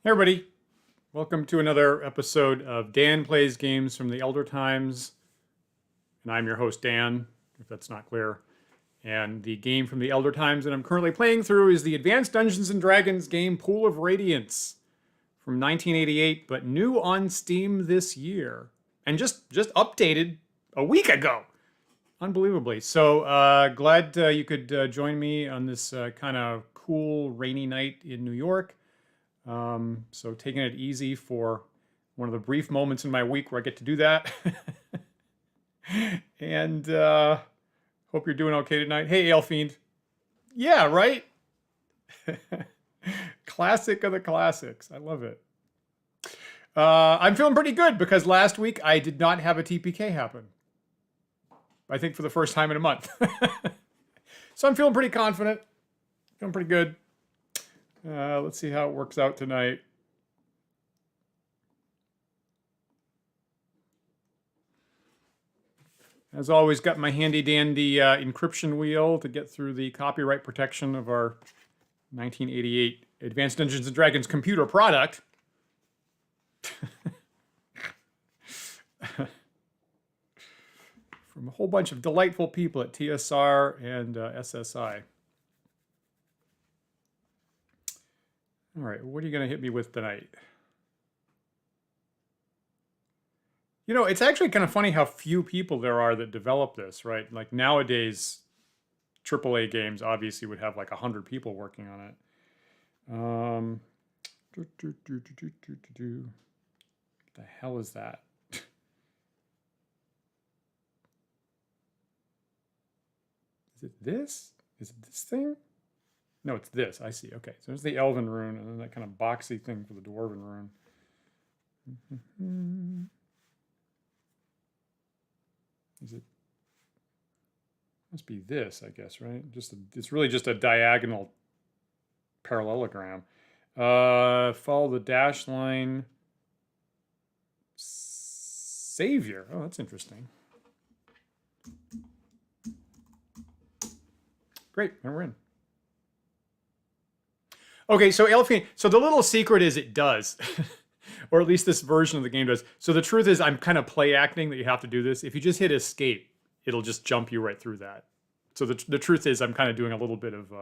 Hey everybody, welcome to another episode of Dan Plays Games from the Elder Times. And I'm your host, Dan, if that's not clear. And the game from the Elder Times that I'm currently playing through is the Advanced Dungeons & Dragons game Pool of Radiance from 1988, but new on Steam this year. And just updated a week ago. Unbelievably. So glad you could join me on this kind of cool rainy night in New York. So taking it easy for one of the brief moments in my week where I get to do that. And hope you're doing okay tonight. Hey, Elfiend. Yeah, right? Classic of the classics. I love it. I'm feeling pretty good because last week I did not have a TPK happen. I think for the first time in a month. So I'm feeling pretty confident. Feeling pretty good. Let's see how it works out tonight. As always, got my handy dandy encryption wheel to get through the copyright protection of our 1988 Advanced Dungeons & Dragons computer product. From a whole bunch of delightful people at TSR and SSI. All right, what are you going to hit me with tonight? You know, it's actually kind of funny how few people there are that develop this, right? Like nowadays, AAA games obviously would have like 100 people working on it. What the hell is that? Is it this? Is it this thing? No, it's this. I see. Okay, so there's the Elven rune, and then that kind of boxy thing for the Dwarven rune. Is it? Must be this, I guess, right? It's really just a diagonal parallelogram. Follow the dash line. Savior. Oh, that's interesting. Great, and we're in. Okay, so Elfie, so the little secret is it does. Or at least this version of the game does. So the truth is I'm kind of play acting that you have to do this. If you just hit escape, it'll just jump you right through that. So the truth is I'm kind of doing a little bit of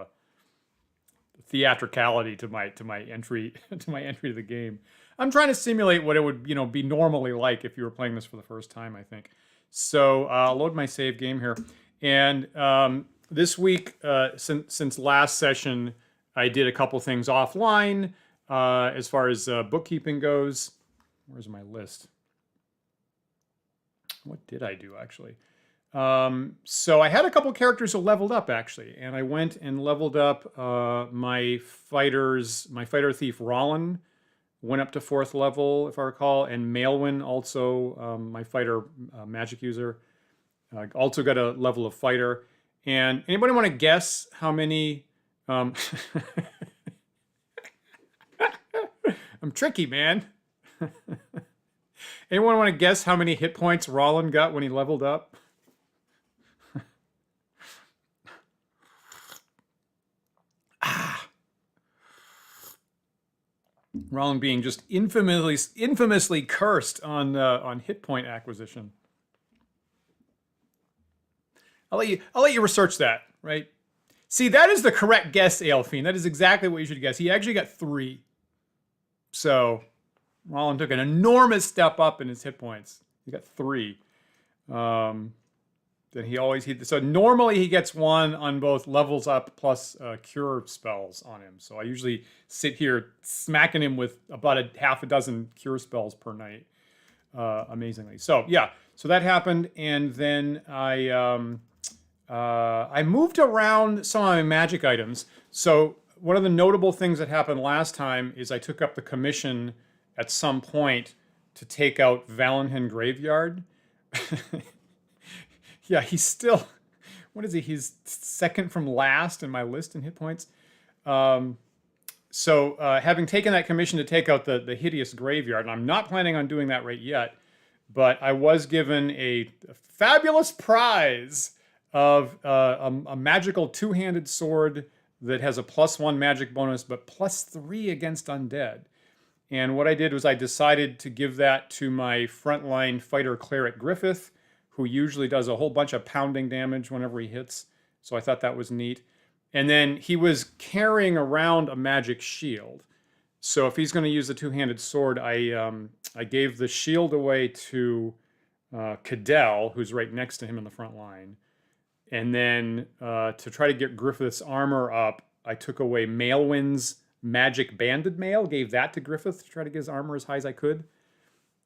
theatricality to my entry to the game. I'm trying to simulate what it would, be normally like if you were playing this for the first time, I think. So I'll load my save game here. And this week, since last session, I did a couple things offline as far as bookkeeping goes. Where's my list? What did I do, actually? So I had a couple characters who leveled up, actually. And I went and leveled up my fighter thief, Rollin, went up to 4th level, if I recall. And Maelwyn, also my fighter magic user, also got a level of fighter. And anybody want to guess how many... I'm tricky, man. Anyone want to guess how many hit points Rollin got when he leveled up? Rollin being just infamously cursed on hit point acquisition. I'll let you research that, right? See, that is the correct guess, Aelfine. That is exactly what you should guess. He actually got 3. So, Rollin took an enormous step up in his hit points. He got 3. So normally he gets 1 on both levels up plus cure spells on him. So I usually sit here smacking him with about a half a dozen cure spells per night, amazingly. So yeah, so that happened, and then I moved around some of my magic items. So one of the notable things that happened last time is I took up the commission at some point to take out Valenhin Graveyard. Yeah, he's still, what is he? He's second from last in my list in hit points. So having taken that commission to take out the hideous graveyard, and I'm not planning on doing that right yet, but I was given a fabulous prize of a magical two-handed sword that has a +1 magic bonus, but +3 against undead. And what I did was I decided to give that to my frontline fighter cleric Griffith, who usually does a whole bunch of pounding damage whenever he hits. So I thought that was neat. And then he was carrying around a magic shield. So if he's going to use the two-handed sword, I gave the shield away to Cadell, who's right next to him in the front line. And then to try to get Griffith's armor up, I took away Maelwyn's magic banded mail, gave that to Griffith to try to get his armor as high as I could.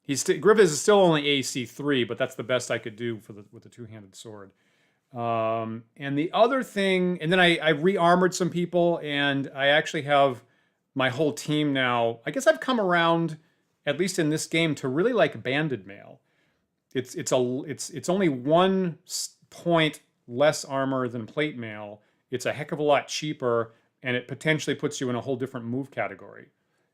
Griffith is still only AC 3, but that's the best I could do with the two-handed sword. And the other thing, and then I re-armored some people, and I actually have my whole team now. I guess I've come around, at least in this game, to really like banded mail. It's only 1 point less armor than plate mail. It's a heck of a lot cheaper, and it potentially puts you in a whole different move category.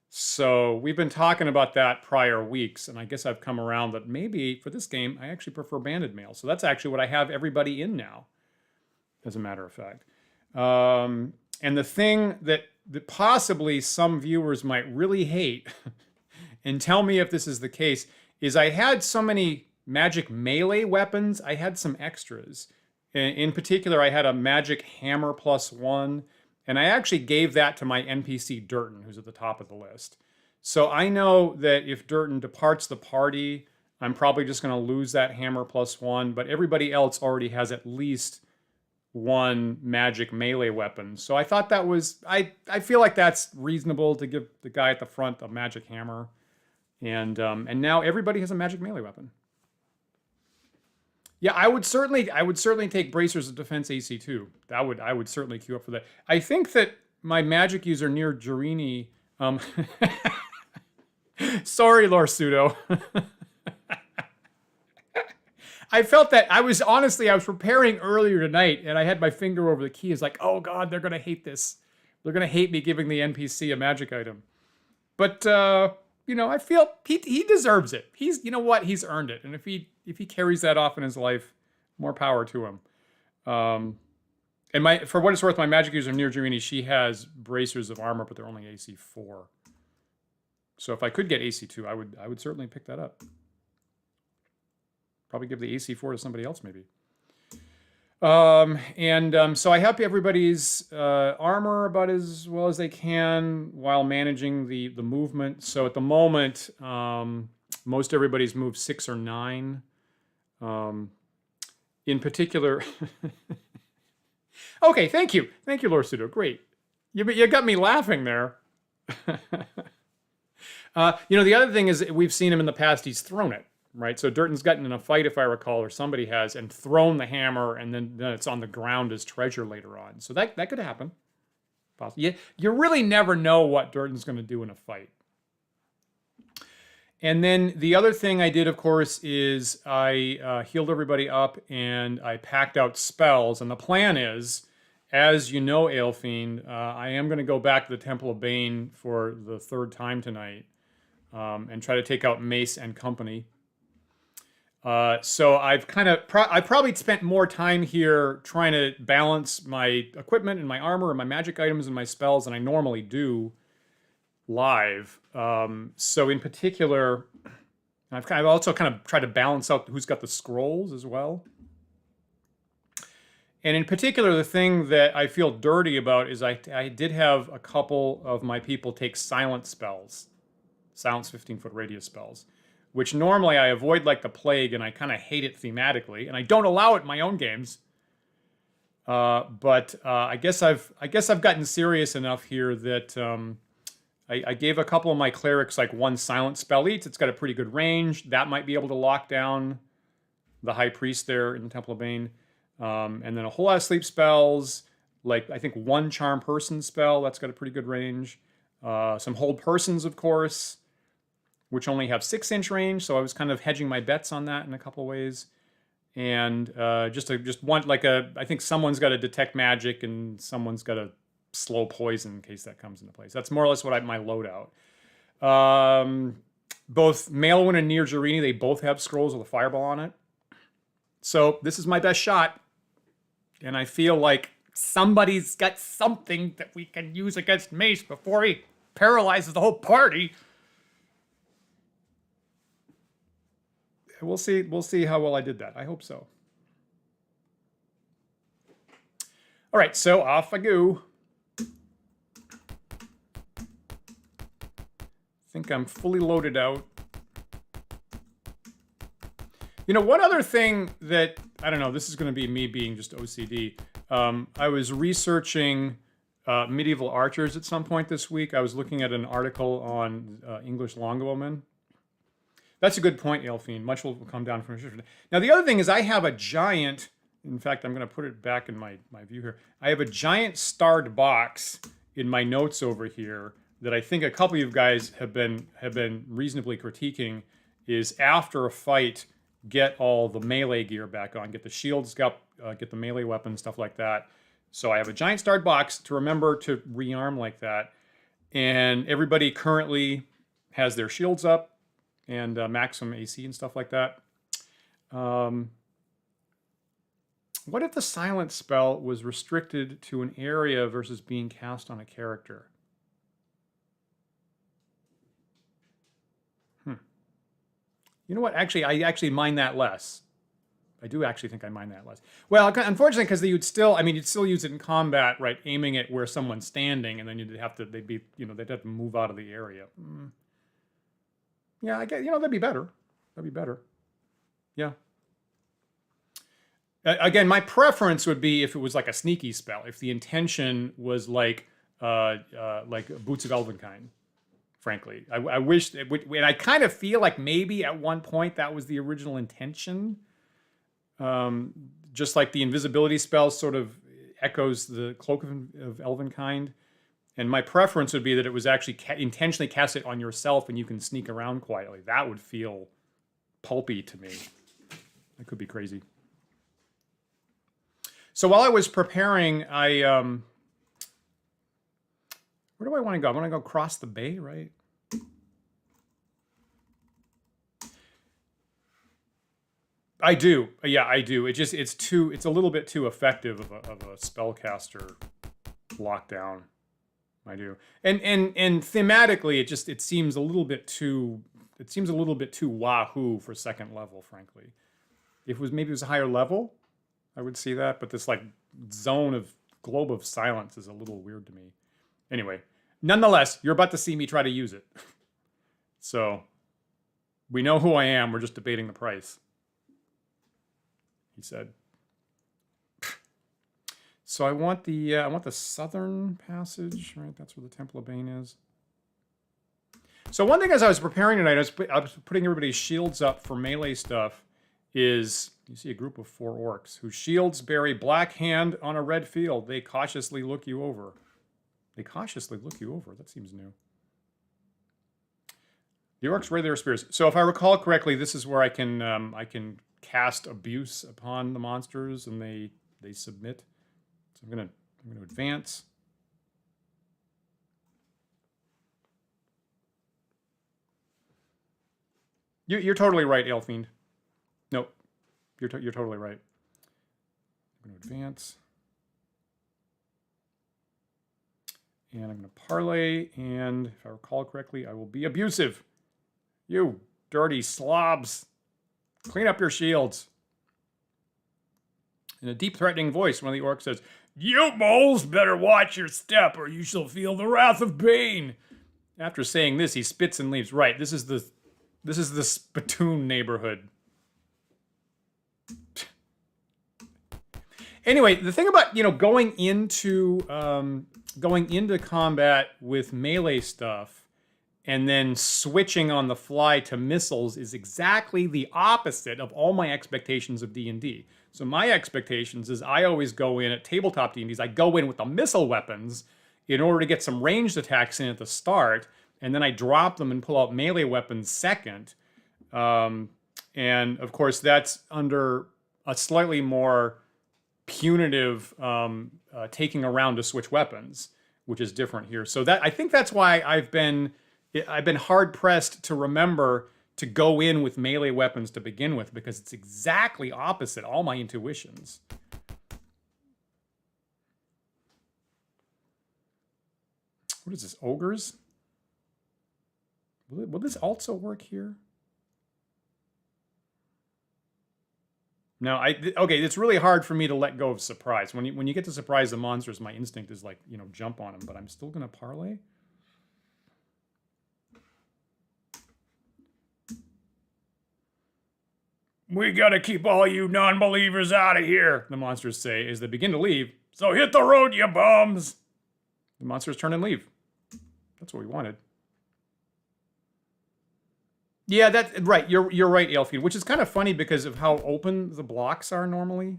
So we've been talking about that prior weeks, and I guess I've come around that maybe for this game, I actually prefer banded mail. So that's actually what I have everybody in now, as a matter of fact. And the thing that possibly some viewers might really hate, and tell me if this is the case, is I had so many magic melee weapons, I had some extras. In particular, I had a magic hammer +1, and I actually gave that to my NPC Durton, who's at the top of the list. So I know that if Durton departs the party, I'm probably just going to lose that hammer +1, but everybody else already has at least 1 magic melee weapon. So I thought that was, I feel like that's reasonable to give the guy at the front a magic hammer. And now everybody has a magic melee weapon. Yeah, I would certainly take Bracers of Defense AC2. I would certainly queue up for that. I think that my magic user near Jerini, sorry, Lorsudo. I felt that I was preparing earlier tonight, and I had my finger over the key. It's like, oh God, they're gonna hate this. They're gonna hate me giving the NPC a magic item. But you know, I feel he deserves it. He's, you know what, he's earned it. And if he carries that off in his life, more power to him. And for what it's worth, my magic user near Jerini, she has bracers of armor, but they're only AC 4. So if I could get AC 2, I would certainly pick that up. Probably give the AC 4 to somebody else, maybe. So I help everybody's armor about as well as they can while managing the movement. So at the moment, most everybody's moved 6 or 9. In particular, okay, thank you, Lorsudo. Great, you got me laughing there. You know, the other thing is we've seen him in the past. He's thrown it. Right, so Durton's gotten in a fight, if I recall, or somebody has, and thrown the hammer, and then it's on the ground as treasure later on. So that could happen. Possibly. You really never know what Durton's going to do in a fight. And then the other thing I did, of course, is I healed everybody up, and I packed out spells. And the plan is, as you know, Aelfiend, I am going to go back to the Temple of Bane for the 3rd time tonight, and try to take out Mace and company. So I've I probably spent more time here trying to balance my equipment and my armor and my magic items and my spells than I normally do live. So in particular, I've also kind of tried to balance out who's got the scrolls as well. And in particular, the thing that I feel dirty about is I did have a couple of my people take silent spells, silence 15-foot radius spells, which normally I avoid like the plague, and I kind of hate it thematically, and I don't allow it in my own games. But I guess I've gotten serious enough here that I gave a couple of my clerics like 1 silent spell each. It's got a pretty good range. That might be able to lock down the High Priest there in the Temple of Bane. And then a whole lot of sleep spells, like I think 1 Charm Person spell. That's got a pretty good range. Some Hold Persons, of course, which only have 6-inch range, so I was kind of hedging my bets on that in a couple ways. And just want like I think someone's got to detect magic and someone's got to slow poison in case that comes into place. That's more or less what my loadout. Both Maelwyn and Near Jerini, they both have scrolls with a fireball on it. So this is my best shot. And I feel like somebody's got something that we can use against Mace before he paralyzes the whole party. We'll see. We'll see how well I did that. I hope so. All right, so off I go. Think I'm fully loaded out. You know, one other thing that, I don't know, this is going to be me being just OCD. I was researching medieval archers at some point this week. I was looking at an article on English longbowmen. That's a good point, Elfine. Much will come down from... Now, the other thing is I have a giant... In fact, I'm going to put it back in my view here. I have a giant starred box in my notes over here that I think a couple of you guys have been reasonably critiquing, is after a fight, get all the melee gear back on, get the shields up, get the melee weapons, stuff like that. So I have a giant starred box to remember to rearm like that. And everybody currently has their shields up and maximum AC and stuff like that. What if the silence spell was restricted to an area versus being cast on a character? You know what? Actually, I actually mind that less. I do actually think I mind that less. Well, unfortunately, because you'd still use it in combat, right? Aiming it where someone's standing, and then they'd have to move out of the area. Yeah, I guess, that'd be better. That'd be better. Yeah. Again, my preference would be if it was like a sneaky spell, if the intention was like Boots of Elvenkind. Frankly, I wish, and I kind of feel like maybe at one point that was the original intention. Just like the invisibility spell sort of echoes the Cloak of Elvenkind. And my preference would be that it was actually intentionally cast it on yourself and you can sneak around quietly. That would feel pulpy to me. That could be crazy. So while I was preparing, where do I want to go? I want to go across the bay, right? I do. Yeah, I do. It's a little bit too effective of a spellcaster lockdown. I do. And thematically, it seems a little bit too wahoo for second level, frankly. If maybe it was a higher level, I would see that, but this like globe of silence is a little weird to me. Anyway, nonetheless, you're about to see me try to use it. So we know who I am, we're just debating the price. He said. So I want the southern passage, right? That's where the Temple of Bane is. So one thing as I was preparing tonight, I was putting everybody's shields up for melee stuff, is you see a group of 4 orcs whose shields bury black hand on a red field. They cautiously look you over. They cautiously look you over. That seems new. The orcs raise their spears. So if I recall correctly, this is where I can cast abuse upon the monsters and they submit. So I'm gonna advance. You're totally right, Elfiend. Nope, you're totally right. I'm gonna advance. And I'm going to parlay, and if I recall correctly, I will be abusive. You dirty slobs. Clean up your shields. In a deep, threatening voice, one of the orcs says, "You moles better watch your step, or you shall feel the wrath of Bane." After saying this, he spits and leaves. Right, this is the spittoon neighborhood. Anyway, the thing about going into combat with melee stuff and then switching on the fly to missiles is exactly the opposite of all my expectations of D&D. So my expectations is I always go in at tabletop D&Ds, I go in with the missile weapons in order to get some ranged attacks in at the start, and then I drop them and pull out melee weapons second. And of course that's under a slightly more punitive taking around to switch weapons, which is different here. So I think that's why I've been hard pressed to remember to go in with melee weapons to begin with, because it's exactly opposite all my intuitions. What is this, ogres? Will this also work here? No, okay, it's really hard for me to let go of surprise. When you get to surprise the monsters, my instinct is like, you know, jump on them, but I'm still going to parlay. We got to keep all you non-believers out of here, the monsters say as they begin to leave. So hit the road, you bums. The monsters turn and leave. That's what we wanted. Yeah, that's right. You're right, Aelfield, which is kind of funny because of how open the blocks are normally.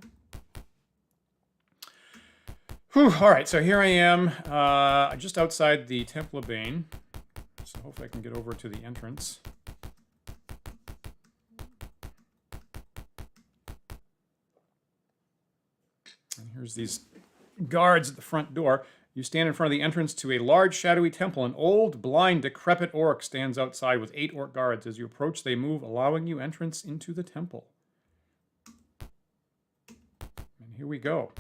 Whew, all right, so here I am, just outside the Temple of Bane. So hopefully I can get over to the entrance. And here's these guards at the front door. You stand in front of the entrance to a large, shadowy temple. An old, blind, decrepit orc stands outside with 8 orc guards. As you approach, they move, allowing you entrance into the temple. And here we go.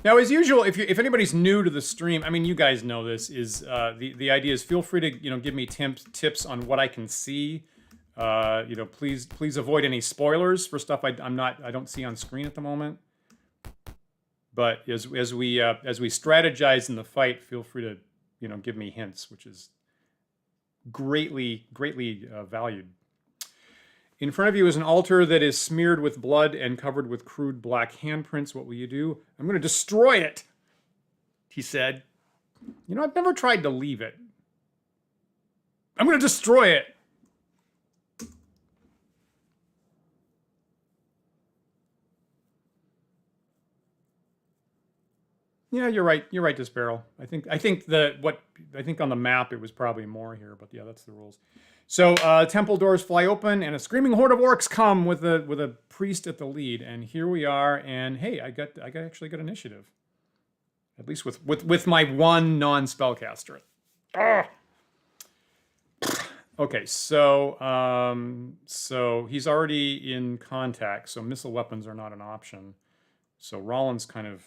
Now, as usual, if anybody's new to the stream, I mean, you guys know this, is the idea is feel free to, you know, give me tips on what I can see. You know, please avoid any spoilers for stuff I don't see on screen at the moment. But as we strategize in the fight, feel free to, you know, give me hints, which is greatly valued. In front of you is an altar that is smeared with blood and covered with crude black handprints. What will you do? I'm going to destroy it, he said. You know, I've never tried to leave it. I'm going to destroy it. Yeah, you're right. You're right, Disparrow. I think on the map it was probably more here, but yeah, that's the rules. So temple doors fly open, and a screaming horde of orcs come with a priest at the lead. And here we are. And hey, I actually got initiative, at least with my one non-spellcaster. Ah! Okay, so he's already in contact, so missile weapons are not an option. So Rollins kind of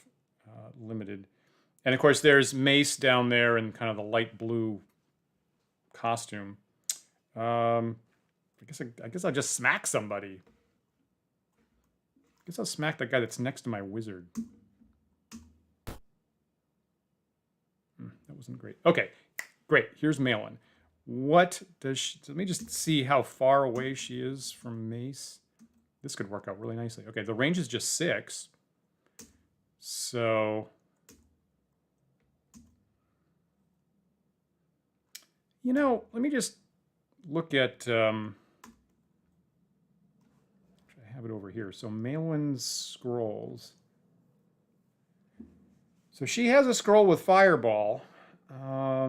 limited. And of course there's Mace down there in kind of the light blue costume. I guess I'll just smack somebody. I guess I'll smack that guy that's next to my wizard. That wasn't great. Okay, great. Here's Malin. What does she... Let me just see how far away she is from Mace. This could work out really nicely. Okay, the range is just 6. So, you know, let me just look at, I have it over here. So Malin's scrolls. So she has a scroll with Fireball. I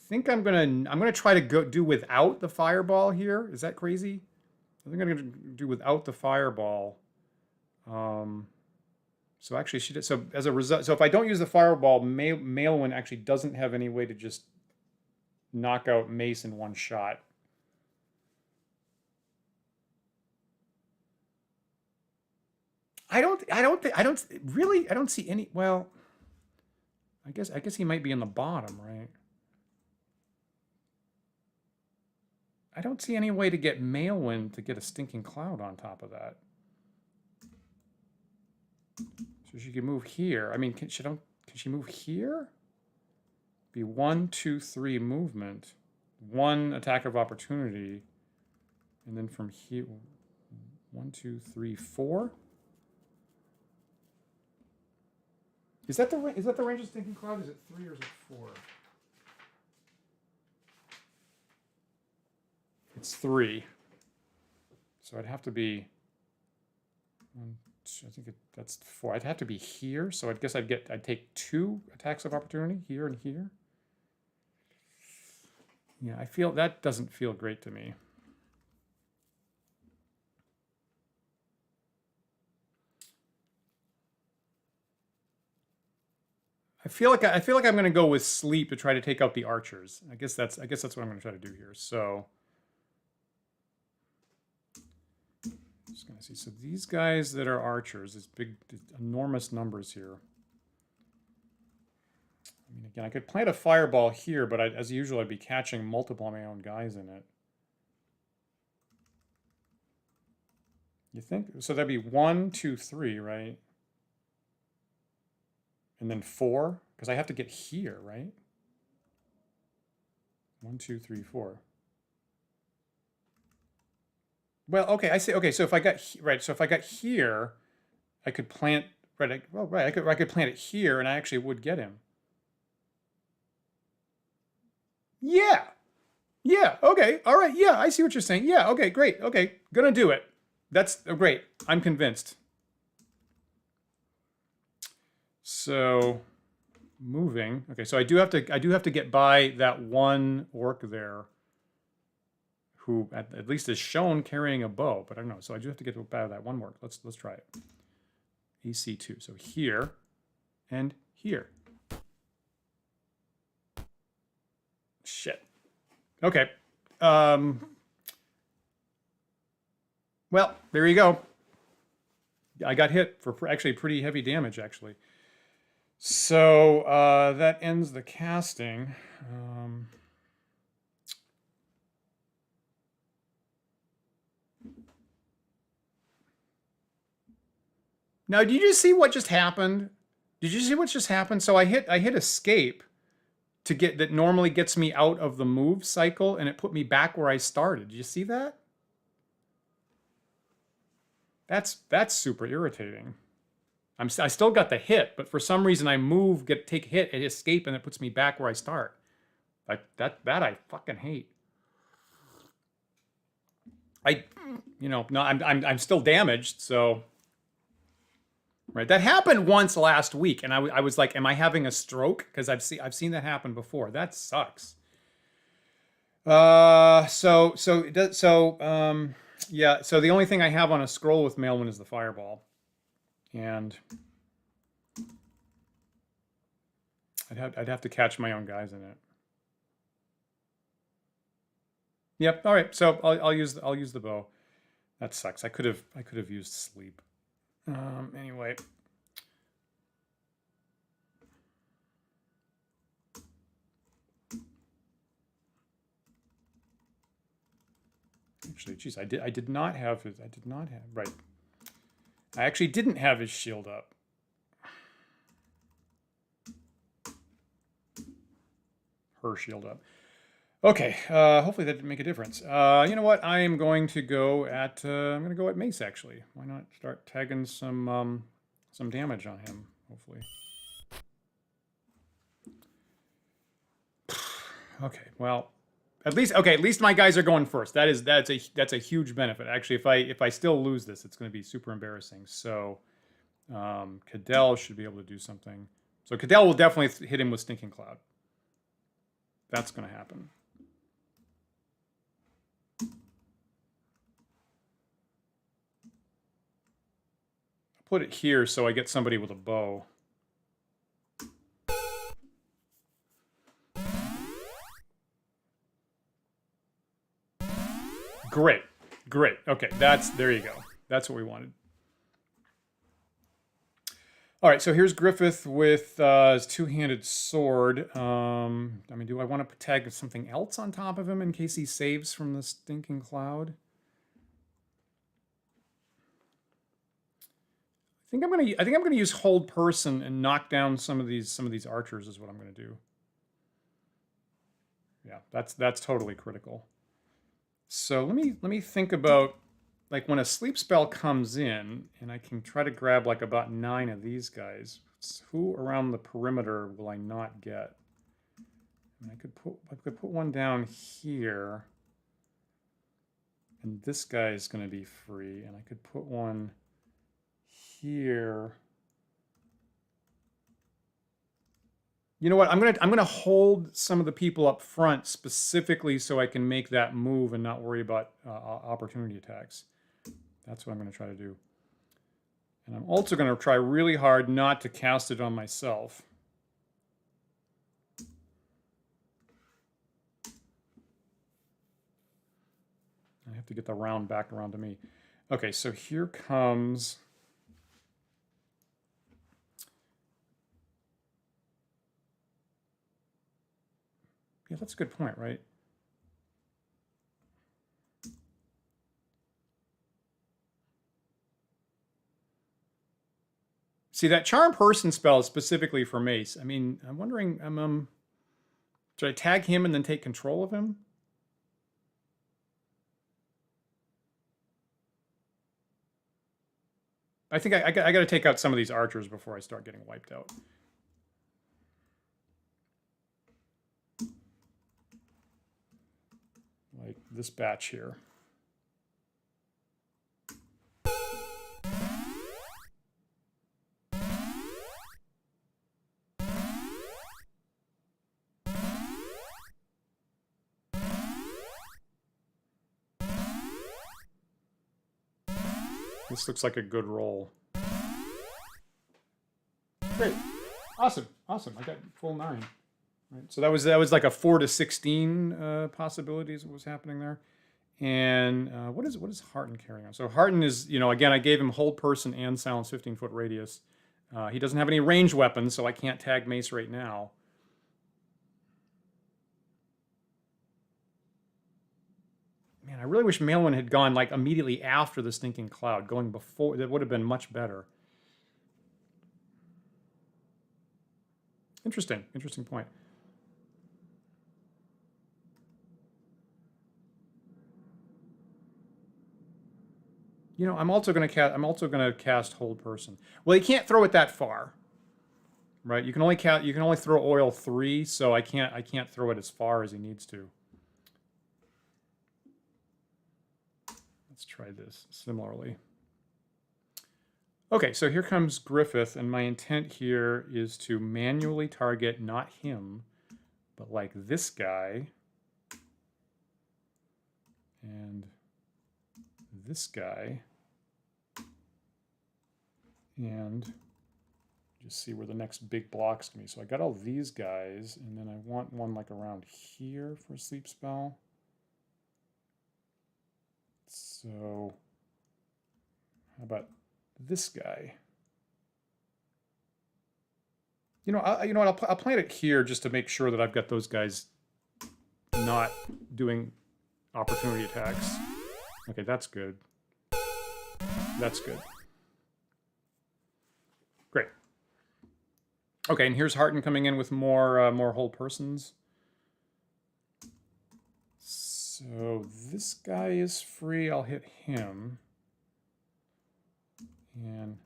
think I'm gonna try to do without the Fireball here. Is that crazy? I think I'm gonna do without the Fireball. So actually she did, so as a result, so if I don't use the Fireball, Malin actually doesn't have any way to just knock out Mace in one shot. I don't see any, well, I guess he might be in the bottom, right? I don't see any way to get Malin to get a stinking cloud on top of that. So she can move here. I mean, can she move here? Be 1, 2, 3 movement, 1 attack of opportunity, and then from here, 1, 2, 3, 4. Is that the range of stinking cloud? Is it 3 or is it 4? It's 3. So I'd have to be 1, 2, I think that's 4. I'd have to be here, so I guess I'd take 2 attacks of opportunity here and here. Yeah, I feel that doesn't feel great to me. I feel like I'm going to go with sleep to try to take out the archers. I guess that's what I'm going to try to do here. So just going to see. So these guys that are archers, these big, enormous numbers here. I mean, again, I could plant a fireball here, but as usual, I'd be catching multiple of my own guys in it. You think? So that'd be 1, 2, 3, right? And then 4, because I have to get here, right? 1, 2, 3, 4. Well, okay, I see. Okay, so if I got right, so if I got here, I could plant right. Right, I could plant it here, and I actually would get him. Yeah, yeah. Okay, all right. Yeah, I see what you're saying. Yeah. Okay, great. Okay, gonna do it. That's great. I'm convinced. So moving. Okay, so I do have to get by that one orc there, who at least is shown carrying a bow, but I don't know. So I do have to get by that one orc. Let's try it. AC2. So here and here. Shit. Okay. Well, there you go. I got hit for actually pretty heavy damage, actually. So that ends the casting. Now, did you just see what just happened? Did you see what just happened? So I hit escape to get that normally gets me out of the move cycle, and it put me back where I started. Did you see that? That's super irritating. I still got the hit, but for some reason I move, take hit, and escape, and it puts me back where I start. That I fucking hate. No, I'm still damaged, so. Right, that happened once last week, and I was like, "Am I having a stroke?" Because I've seen that happen before. That sucks. Yeah. So the only thing I have on a scroll with Mailman is the fireball, and I'd have to catch my own guys in it. Yep. All right. So I'll use the bow. That sucks. I could have used sleep. Anyway. Actually, geez, I did not have his. I did not have right. I actually didn't have his shield up. Her shield up. Okay. Hopefully that didn't make a difference. You know what? I am going to go at. I'm going to go at Mace. Actually, why not start tagging some damage on him? Hopefully. Okay. Well. At least my guys are going first. That's a huge benefit. Actually, if I still lose this, it's going to be super embarrassing. So, Cadell should be able to do something. So Cadell will definitely hit him with Stinking Cloud. That's going to happen. I'll put it here so I get somebody with a bow. Great. Okay, there you go. That's what we wanted. All right, so here's Griffith with his two-handed sword. I mean, do I want to tag something else on top of him in case he saves from the Stinking Cloud? I think I'm gonna use hold person and knock down some of these archers is what I'm gonna do. Yeah, that's totally critical. So let me think about, like, when a sleep spell comes in, and I can try to grab like about 9 of these guys. Who around the perimeter will I not get? I mean, I could put one down here, and this guy is going to be free, and I could put one here. You know what? I'm gonna hold some of the people up front specifically so I can make that move and not worry about opportunity attacks. That's what I'm going to try to do. And I'm also going to try really hard not to cast it on myself. I have to get the round back around to me. Okay, so here comes... Yeah, that's a good point, right? See, that charm person spell is specifically for Mace. I mean, I'm wondering, should I tag him and then take control of him? I think I got to take out some of these archers before I start getting wiped out. Like this batch here. This looks like a good roll. Great. Awesome. Awesome. I got full 9. Right. So that was like a 4 to 16 possibilities that was happening there. And what is Harton carrying on? So Harton is, again, I gave him hold person and silence 15-foot radius. He doesn't have any ranged weapons, so I can't tag Mace right now. Man, I really wish Maelwyn had gone like immediately after the stinking cloud, going before. That would have been much better. Interesting point. I'm also going to cast hold person. Well, he can't throw it that far, right? You can only throw oil 3, so I can't throw it as far as he needs to. Let's try this similarly. Okay, so here comes Griffith, and my intent here is to manually target not him, but like this guy and this guy, and just see where the next big block's gonna be. So I got all these guys, and then I want one like around here for a sleep spell. So how about this guy? You know what? I'll plant it here just to make sure that I've got those guys not doing opportunity attacks. Okay, that's good. That's good. Great. Okay, and here's Harton coming in with more whole persons. So this guy is free. I'll hit him. And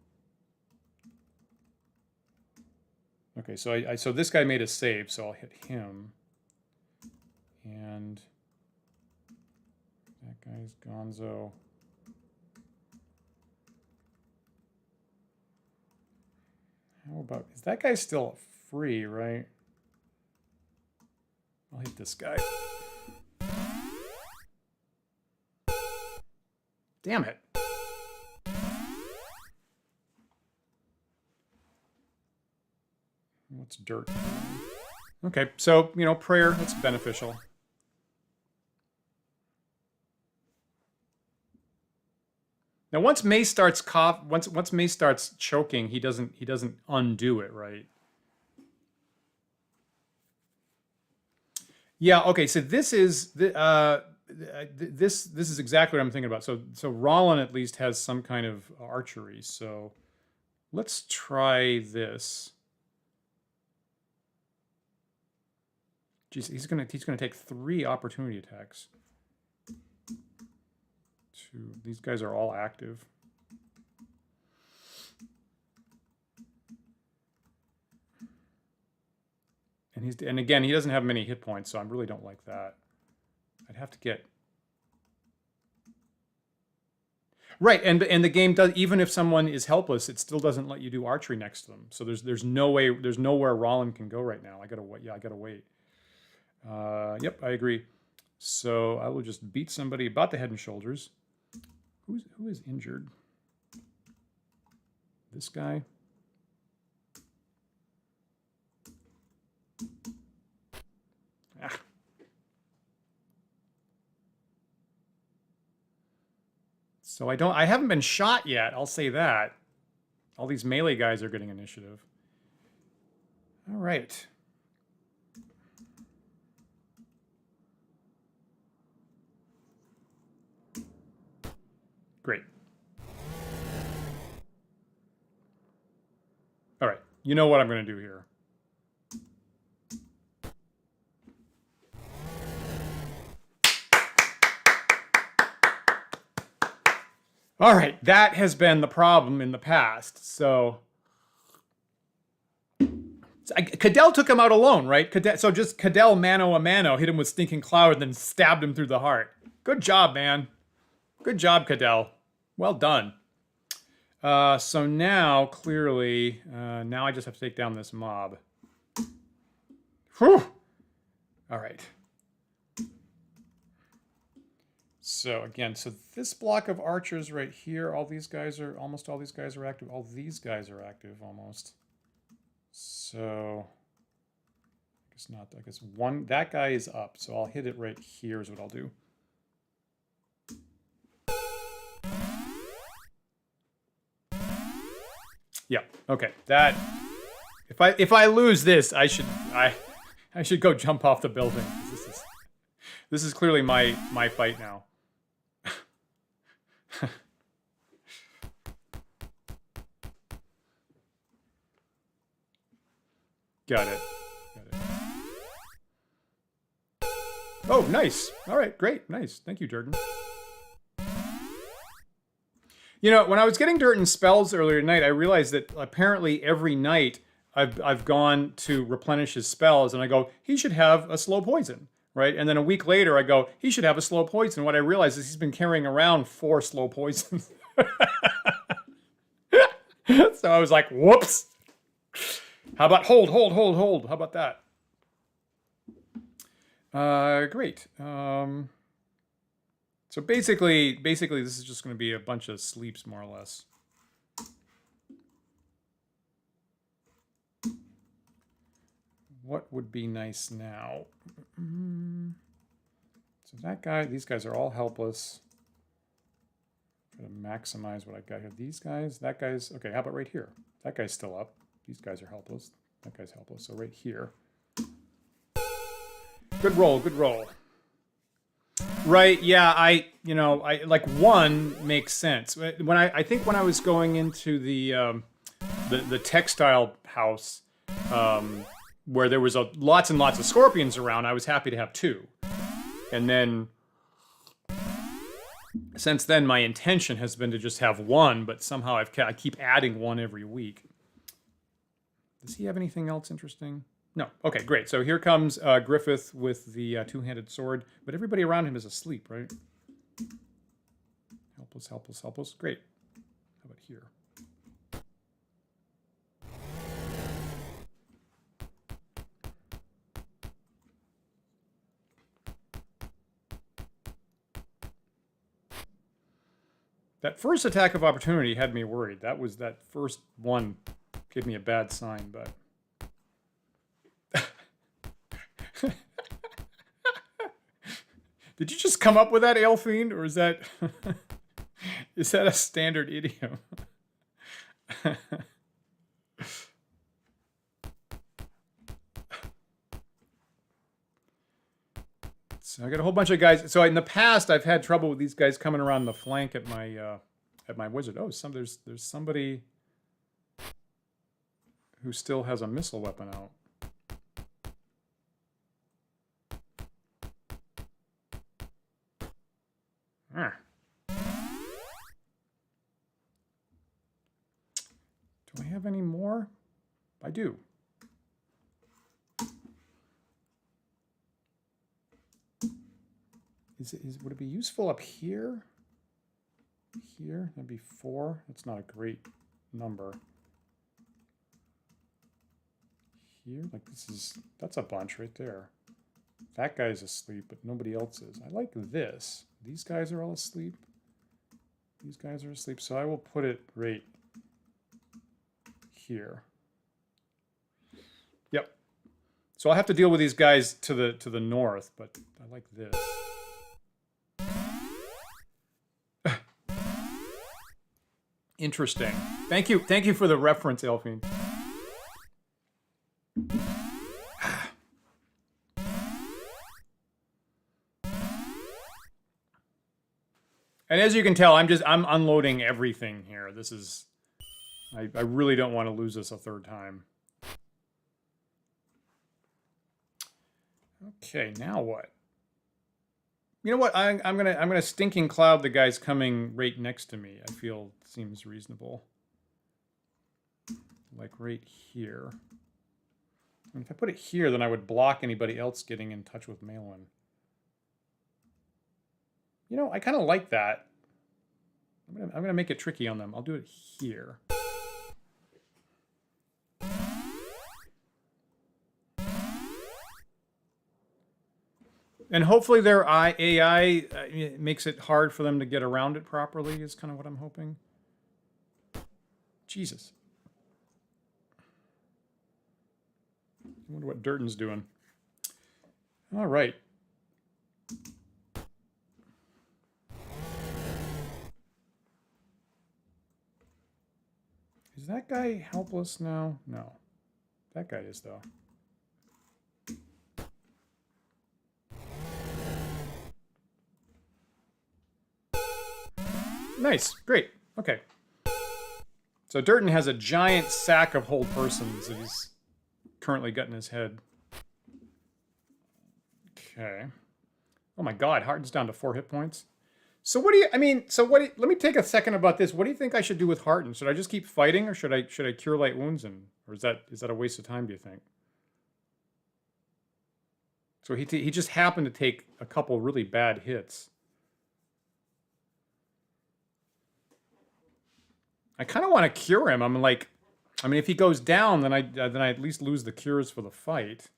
okay, so this guy made a save, so I'll hit him. And that guy's gonzo. How about, is that guy still free, right? I'll hit this guy. Damn it. What's dirt? Okay, so, prayer, that's beneficial. Now, once Mace starts once Mace starts choking, he doesn't undo it, right? Yeah. Okay. So this is this is exactly what I'm thinking about. So Rollin at least has some kind of archery. So let's try this. Jeez, he's gonna take 3 opportunity attacks. These guys are all active. And again, he doesn't have many hit points, so I really don't like that. I'd have to get right, and the game does, even if someone is helpless, it still doesn't let you do archery next to them. So there's nowhere Rollin can go right now. I gotta wait. Yeah, I gotta wait. Yep, I agree. So I will just beat somebody about the head and shoulders. Who is injured? This guy. Ah. So I haven't been shot yet, I'll say that. All these melee guys are getting initiative. All right. Great. You know what I'm going to do here. All right, that has been the problem in the past. So Cadell took him out alone, right? So just Cadell mano a mano hit him with Stinking Cloud and then stabbed him through the heart. Good job, man. Good job, Cadell. Well done. So now, clearly, now I just have to take down this mob. Whew! All right. So again, so this block of archers right here, almost all these guys are active. All these guys are active almost. So I guess not. I guess that guy is up. So I'll hit it right here is what I'll do. Yeah. Okay. That if I lose this, I should go jump off the building. This is clearly my fight now. Got it. Oh, nice. All right, great. Nice. Thank you, Durden. You know, when I was getting Durden's spells earlier tonight, I realized that apparently every night I've gone to replenish his spells, and I go, he should have a slow poison, right? And then a week later, I go, he should have a slow poison. What I realized is he's been carrying around 4 slow poisons. So I was like, whoops. How about hold? How about that? Great. So basically, this is just going to be a bunch of sleeps, more or less. What would be nice now? So that guy, these guys are all helpless. Try to maximize what I got here. These guys, that guy's, okay, how about right here? That guy's still up. These guys are helpless. That guy's helpless. So right here. Good roll, good roll. Right, yeah, I like 1 makes sense. When I think when I was going into the textile house, where there was lots and lots of scorpions around, I was happy to have 2. And then since then, my intention has been to just have 1, but somehow I keep adding 1 every week. Does he have anything else interesting? No. Okay, great. So here comes Griffith with the 2-handed sword, but everybody around him is asleep, right? Helpless. Great. How about here? That first attack of opportunity had me worried. That first one gave me a bad sign, but... Did you just come up with that, Ale Fiend, or is that is that a standard idiom? So I got a whole bunch of guys. So in the past, I've had trouble with these guys coming around the flank at my wizard. Oh, there's somebody who still has a missile weapon out. Do I have any more? I do. Would it be useful up here? Here? That'd be 4. That's not a great number. Here? Like that's a bunch right there. That guy's asleep, but nobody else is. I like this. These guys are all asleep. These guys are asleep, so I will put it right here. Yep. So I'll have to deal with these guys to the north, but I like this. Interesting. Thank you for the reference, Elfine. And as you can tell, I'm unloading everything here. This is, I really don't want to lose this a third time. Okay, now what? You know what? I'm gonna stinking cloud the guys coming right next to me. I feel seems reasonable. Like right here. And if I put it here, then I would block anybody else getting in touch with Malin. You know, I kind of like that. I'm gonna make it tricky on them. I'll do it here. And hopefully their AI makes it hard for them to get around it properly, is kind of what I'm hoping. Jesus. I wonder what Durden's doing. All right. Is that guy helpless now? No. That guy is, though. Nice. Great. Okay. So Durden has a giant sack of whole persons that he's currently got in his head. Okay. Oh my god, Harden's down to 4 hit points. So what do you, I mean, so what do you, let me take a second about this. What do you think I should do with Harden? Should I just keep fighting, or should I cure light wounds him? Or is that a waste of time, do you think? So he just happened to take a couple really bad hits. I kind of want to cure him. I'm like, I mean, if he goes down, then I at least lose the cures for the fight.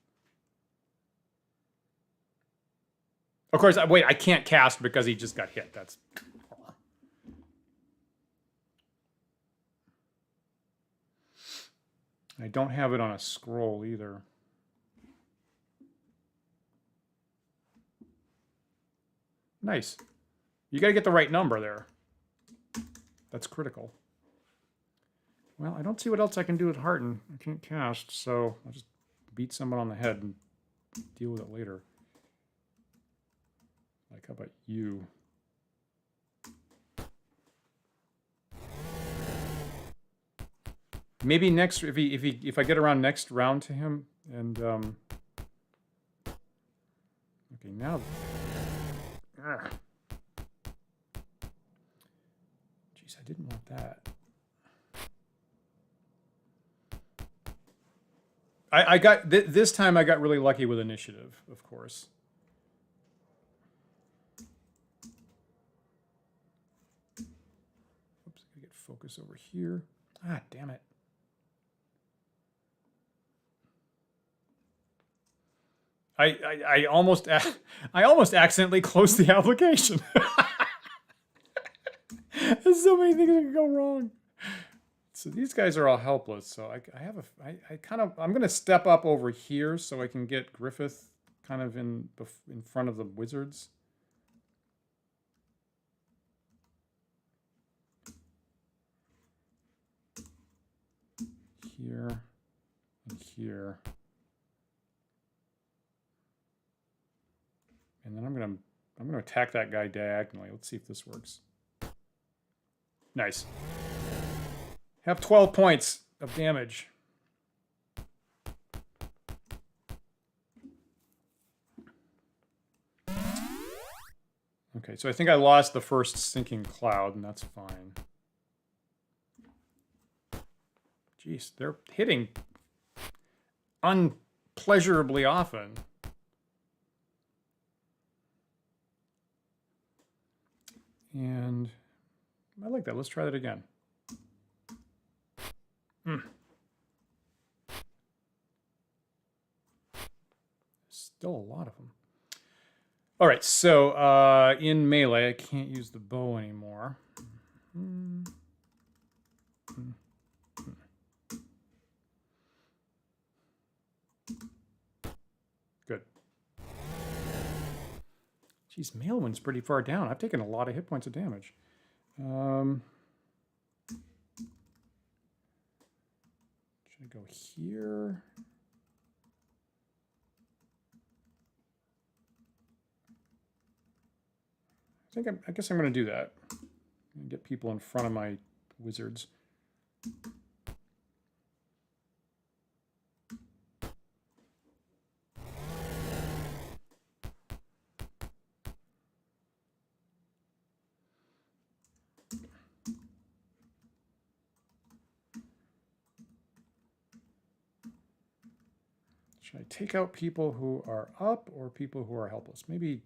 Of course, wait, I can't cast because he just got hit. That's... I don't have it on a scroll either. Nice. You got to get the right number there. That's critical. Well, I don't see what else I can do with Harden. I can't cast, so I'll just beat someone on the head and deal with it later. Like, how about you? Maybe next, if I get around next round to him, and okay, now. Jeez, I didn't want that. I got this time. I got really lucky with initiative, of course. Oops, I gotta get focus over here. Ah, damn it. I almost accidentally closed the application. There's so many things that could go wrong. So these guys are all helpless. So I'm gonna step up over here so I can get Griffith kind of in front of the wizards. Here and here. And then I'm gonna attack that guy diagonally. Let's see if this works. Nice. Have 12 points of damage. Okay, so I think I lost the first sinking cloud, and that's fine. Jeez, they're hitting unpleasurably often. And I like that. Let's try that again. Still a lot of them. All right, so in melee, I can't use the bow anymore. Good. Geez, Maelwin's pretty far down. I've taken a lot of hit points of damage. Should I go here? I guess I'm going to do that. Get people in front of my wizards. Should I take out people who are up or people who are helpless? Maybe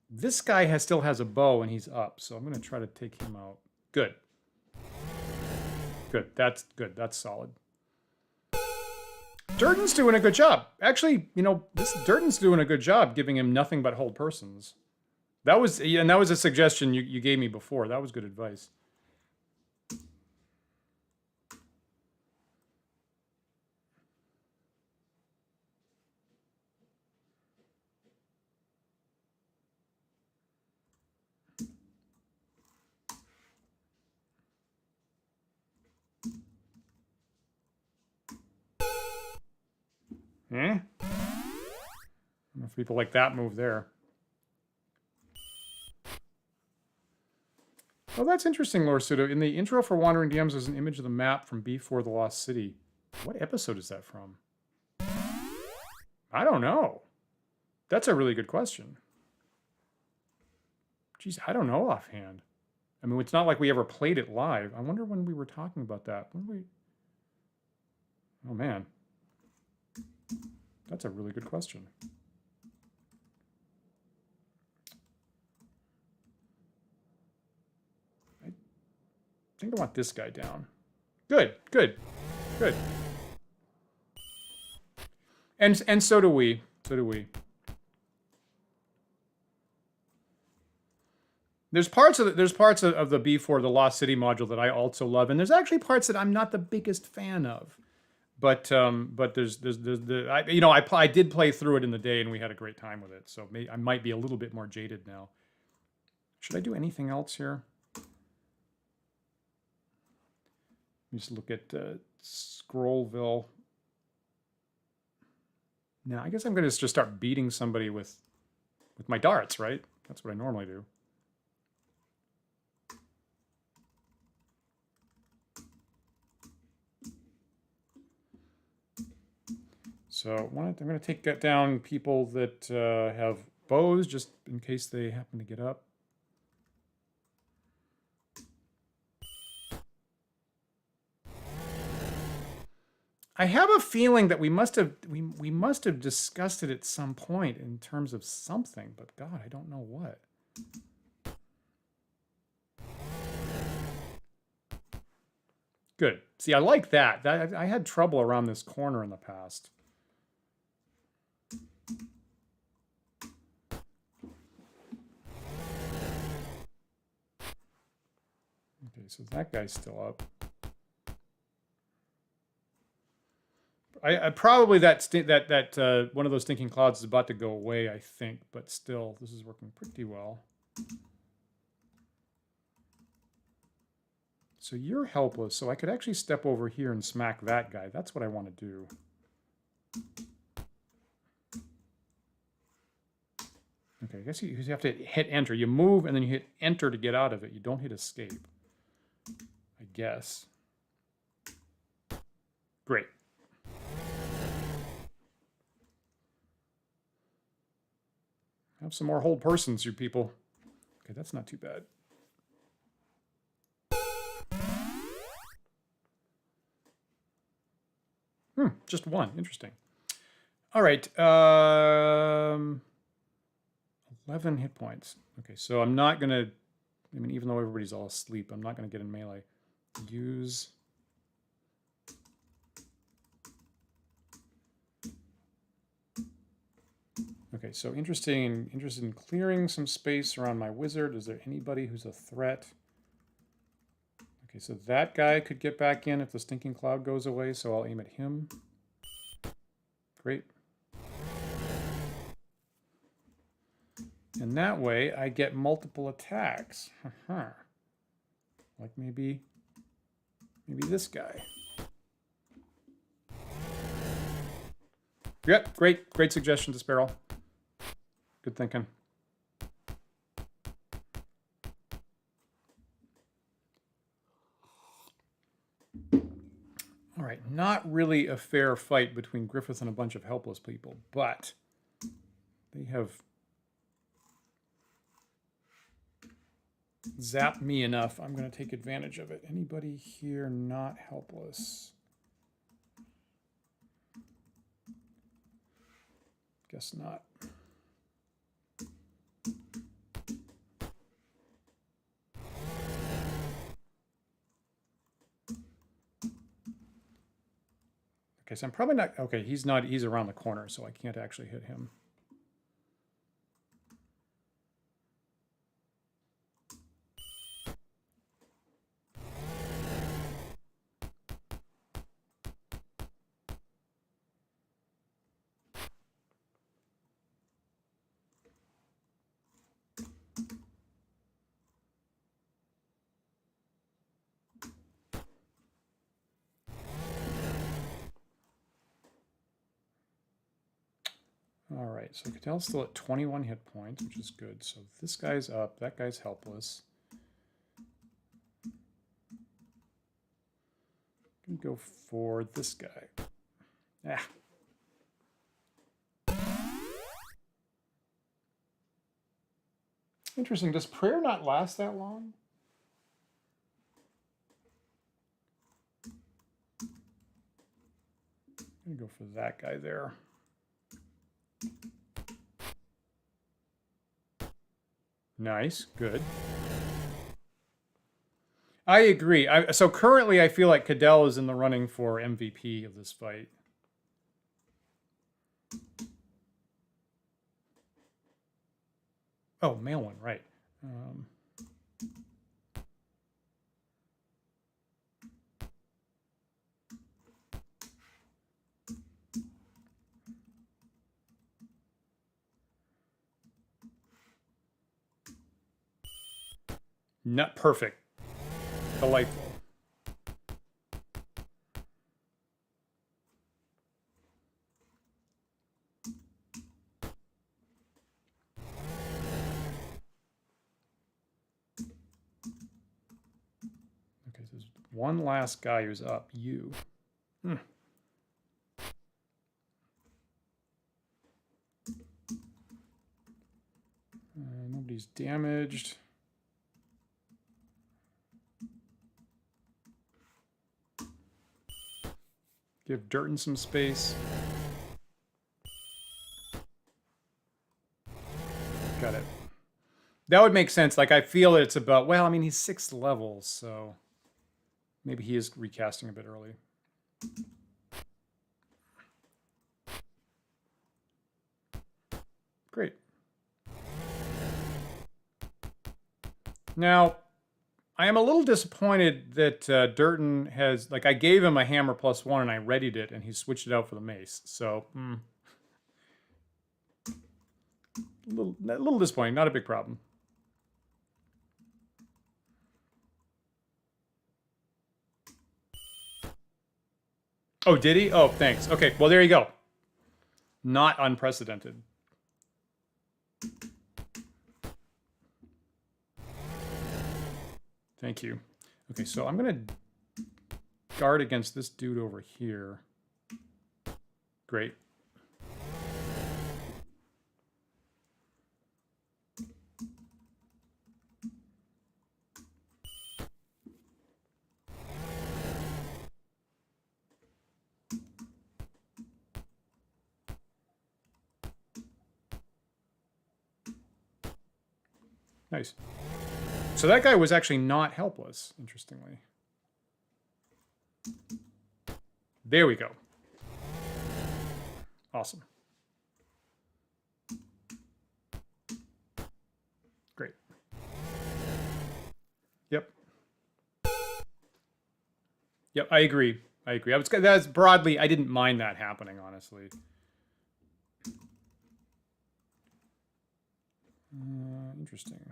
this guy still has a bow and he's up, so I'm going to try to take him out. Good. Good. That's good. That's solid. Durden's doing a good job. Actually, you know, Durden's doing a good job giving him nothing but hold persons. That was a suggestion you gave me before. That was good advice. Eh? I don't know if people like that move there. Oh, that's interesting, Lord Sudo. In the intro for Wandering DMs, there's an image of the map from Before the Lost City. What episode is that from? I don't know. That's a really good question. Geez, I don't know offhand. I mean, it's not like we ever played it live. I wonder when we were talking about that. When we... Oh, man. That's a really good question. I think I want this guy down. Good, good, good. And so do we. So do we. There's parts of the Before the Lost City module that I also love, and there's actually parts that I'm not the biggest fan of. But there's I did play through it in the day and we had a great time with it. So I might be a little bit more jaded now. Should I do anything else here? Let me just look at Scrollville. Now I guess I'm going to just start beating somebody with my darts, right? That's what I normally do. So I'm going to take down people that have bows, just in case they happen to get up. I have a feeling that we must have discussed it at some point in terms of something, but God, I don't know what. Good. See, I like that. I had trouble around this corner in the past. Okay, so that guy's still up. I probably that one of those stinking clouds is about to go away, I think, but still, this is working pretty well. So you're helpless, so I could actually step over here and smack that guy. That's what I want to do. Okay, I guess you have to hit enter. You move and then you hit enter to get out of it. You don't hit escape, I guess. Great. Have some more hold persons, you people. Okay, that's not too bad. Just one. Interesting. All right. 11 hit points. Okay, so I'm not going to... I mean, even though everybody's all asleep, I'm not going to get in melee. Use... Okay, so interested in clearing some space around my wizard. Is there anybody who's a threat? Okay, so that guy could get back in if the stinking cloud goes away, so I'll aim at him. Great. And that way I get multiple attacks. Like maybe this guy. Yep, great suggestion, Sparrow. Good thinking. All right, not really a fair fight between Griffith and a bunch of helpless people, but they have zapped me enough. I'm going to take advantage of it. Anybody here not helpless? Guess not. Okay, so I'm probably not... Okay, he's not... He's around the corner, so I can't actually hit him. All right, so Catel's still at 21 hit points, which is good. So this guy's up, that guy's helpless. I'm gonna go for this guy. Ah. Interesting, does prayer not last that long? I'm gonna go for that guy there. Nice, good. I agree. So currently I feel like Cadell is in the running for MVP of this fight. Oh, male one, right. Not perfect. Delightful. Okay, so there's one last guy who's up. You. Nobody's damaged. Give Durton some space. Got it. That would make sense. Like, I feel it's about, well, I mean, he's 6th level, so maybe he is recasting a bit early. Great. Now, I am a little disappointed that Durton has, like, I gave him a hammer +1 and I readied it, and he switched it out for the mace. So, a little disappointing. Not a big problem. Oh, did he? Oh, thanks. Okay, well, there you go. Not unprecedented. Thank you. Okay, so I'm going to guard against this dude over here. Great. Nice. So that guy was actually not helpless, interestingly. There we go. Awesome. Great. Yep. Yep, I agree. I agree. That's broadly, I didn't mind that happening, honestly. Interesting.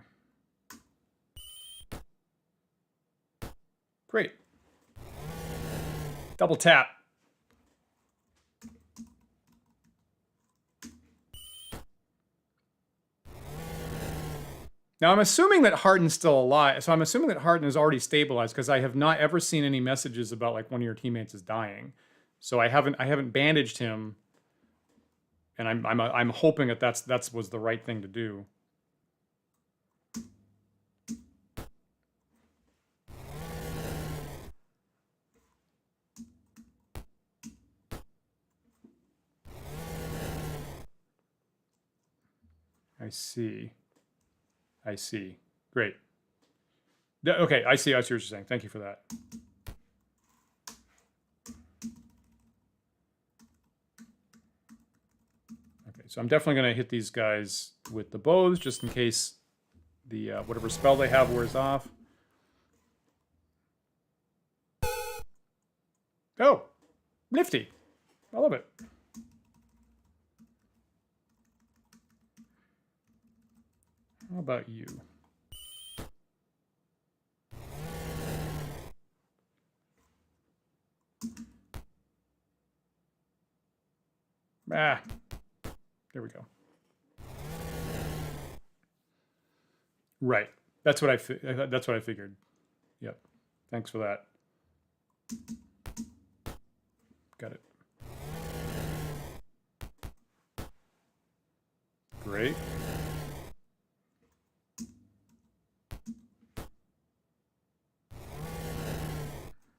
Great. Double tap. Now I'm assuming that Harden's still alive. So I'm assuming that Harden is already stabilized because I have not ever seen any messages about like one of your teammates is dying. So I haven't bandaged him, and I'm hoping that that was the right thing to do. see. I see. Great. Okay, I see what you're saying. Thank you for that. Okay, so I'm definitely going to hit these guys with the bows just in case the whatever spell they have wears off. Oh, nifty. I love it. How about you? Ah, there we go. Right. That's what I figured. Yep. Thanks for that. Got it. Great.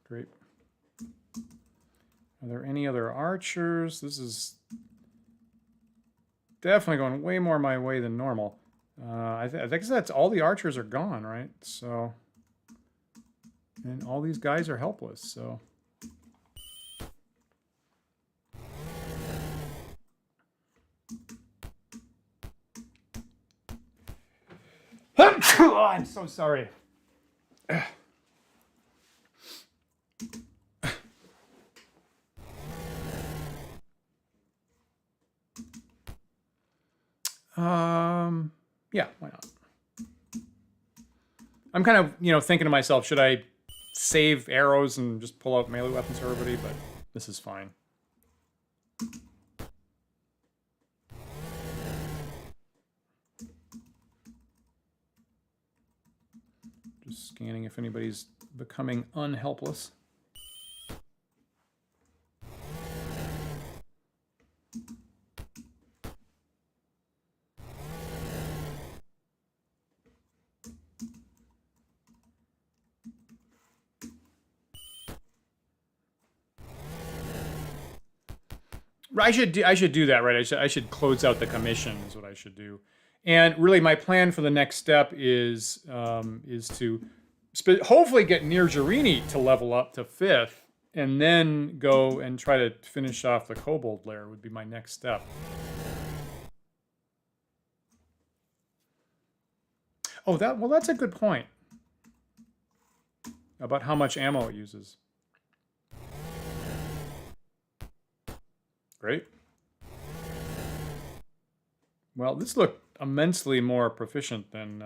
Great. Are there any other archers? This is definitely going way more my way than normal. I think that's all the archers are gone, right? So, and all these guys are helpless, so. Oh, I'm so sorry. Yeah, why not? I'm kind of, thinking to myself, should I save arrows and just pull out melee weapons for everybody? But this is fine. Just scanning if anybody's becoming unhelpless. I should do that, right? I should close out the commission is what I should do. And really, my plan for the next step is to hopefully get Nirjarini to level up to 5th, and then go and try to finish off the Kobold lair would be my next step. Oh, that's a good point about how much ammo it uses. Great. Well, this looked immensely more proficient than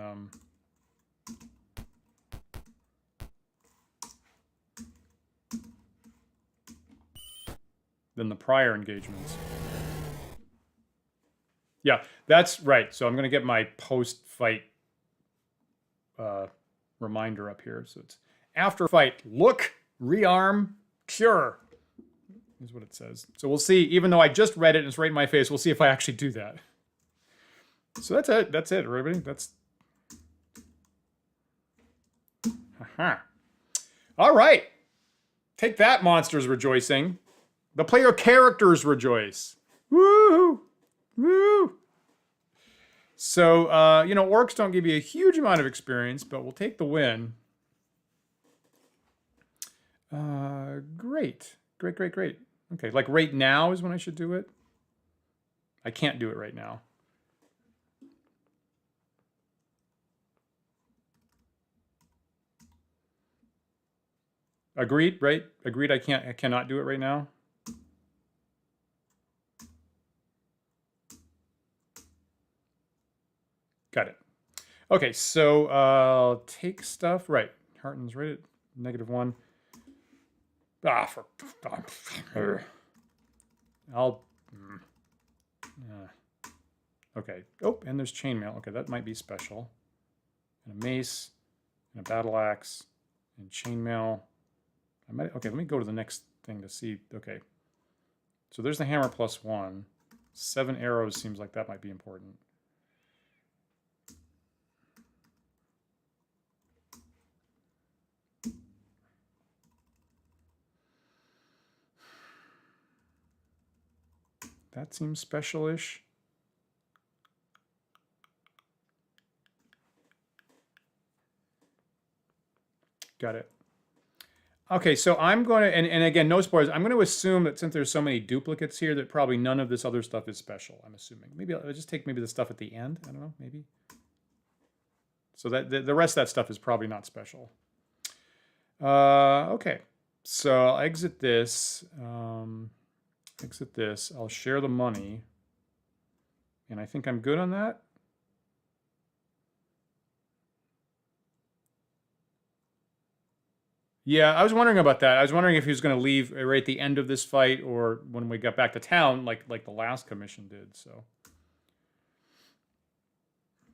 the prior engagements. Yeah, that's right. So I'm going to get my post-fight reminder up here. So it's after fight, look, rearm, cure, is what it says. So we'll see, even though I just read it and it's right in my face, we'll see if I actually do that. So that's it. That's it, everybody. That's... Aha. All right. Take that, monsters rejoicing. The player characters rejoice. Woo! Woo! So, orcs don't give you a huge amount of experience, but we'll take the win. Great. Great, great, great. Okay, like right now is when I should do it. I can't do it right now. Agreed, right? Agreed, I cannot do it right now. Got it. Okay, so take stuff. Right. Harton's right at -1. I'll... okay. Oh, and there's chainmail. Okay, that might be special. And a mace, and a battle axe, and chainmail. Okay, let me go to the next thing to see. Okay. So there's the hammer +1. 7 arrows seems like that might be important. That seems special-ish. Got it. Okay, so I'm going to, and again, no spoilers. I'm going to assume that since there's so many duplicates here, that probably none of this other stuff is special. I'm assuming. Maybe I'll just take maybe the stuff at the end. I don't know, maybe. So that the rest of that stuff is probably not special. Okay, so I'll exit this. Exit this. I'll share the money. And I think I'm good on that. Yeah, I was wondering about that. I was wondering if he was going to leave right at the end of this fight or when we got back to town, like the last commission did. So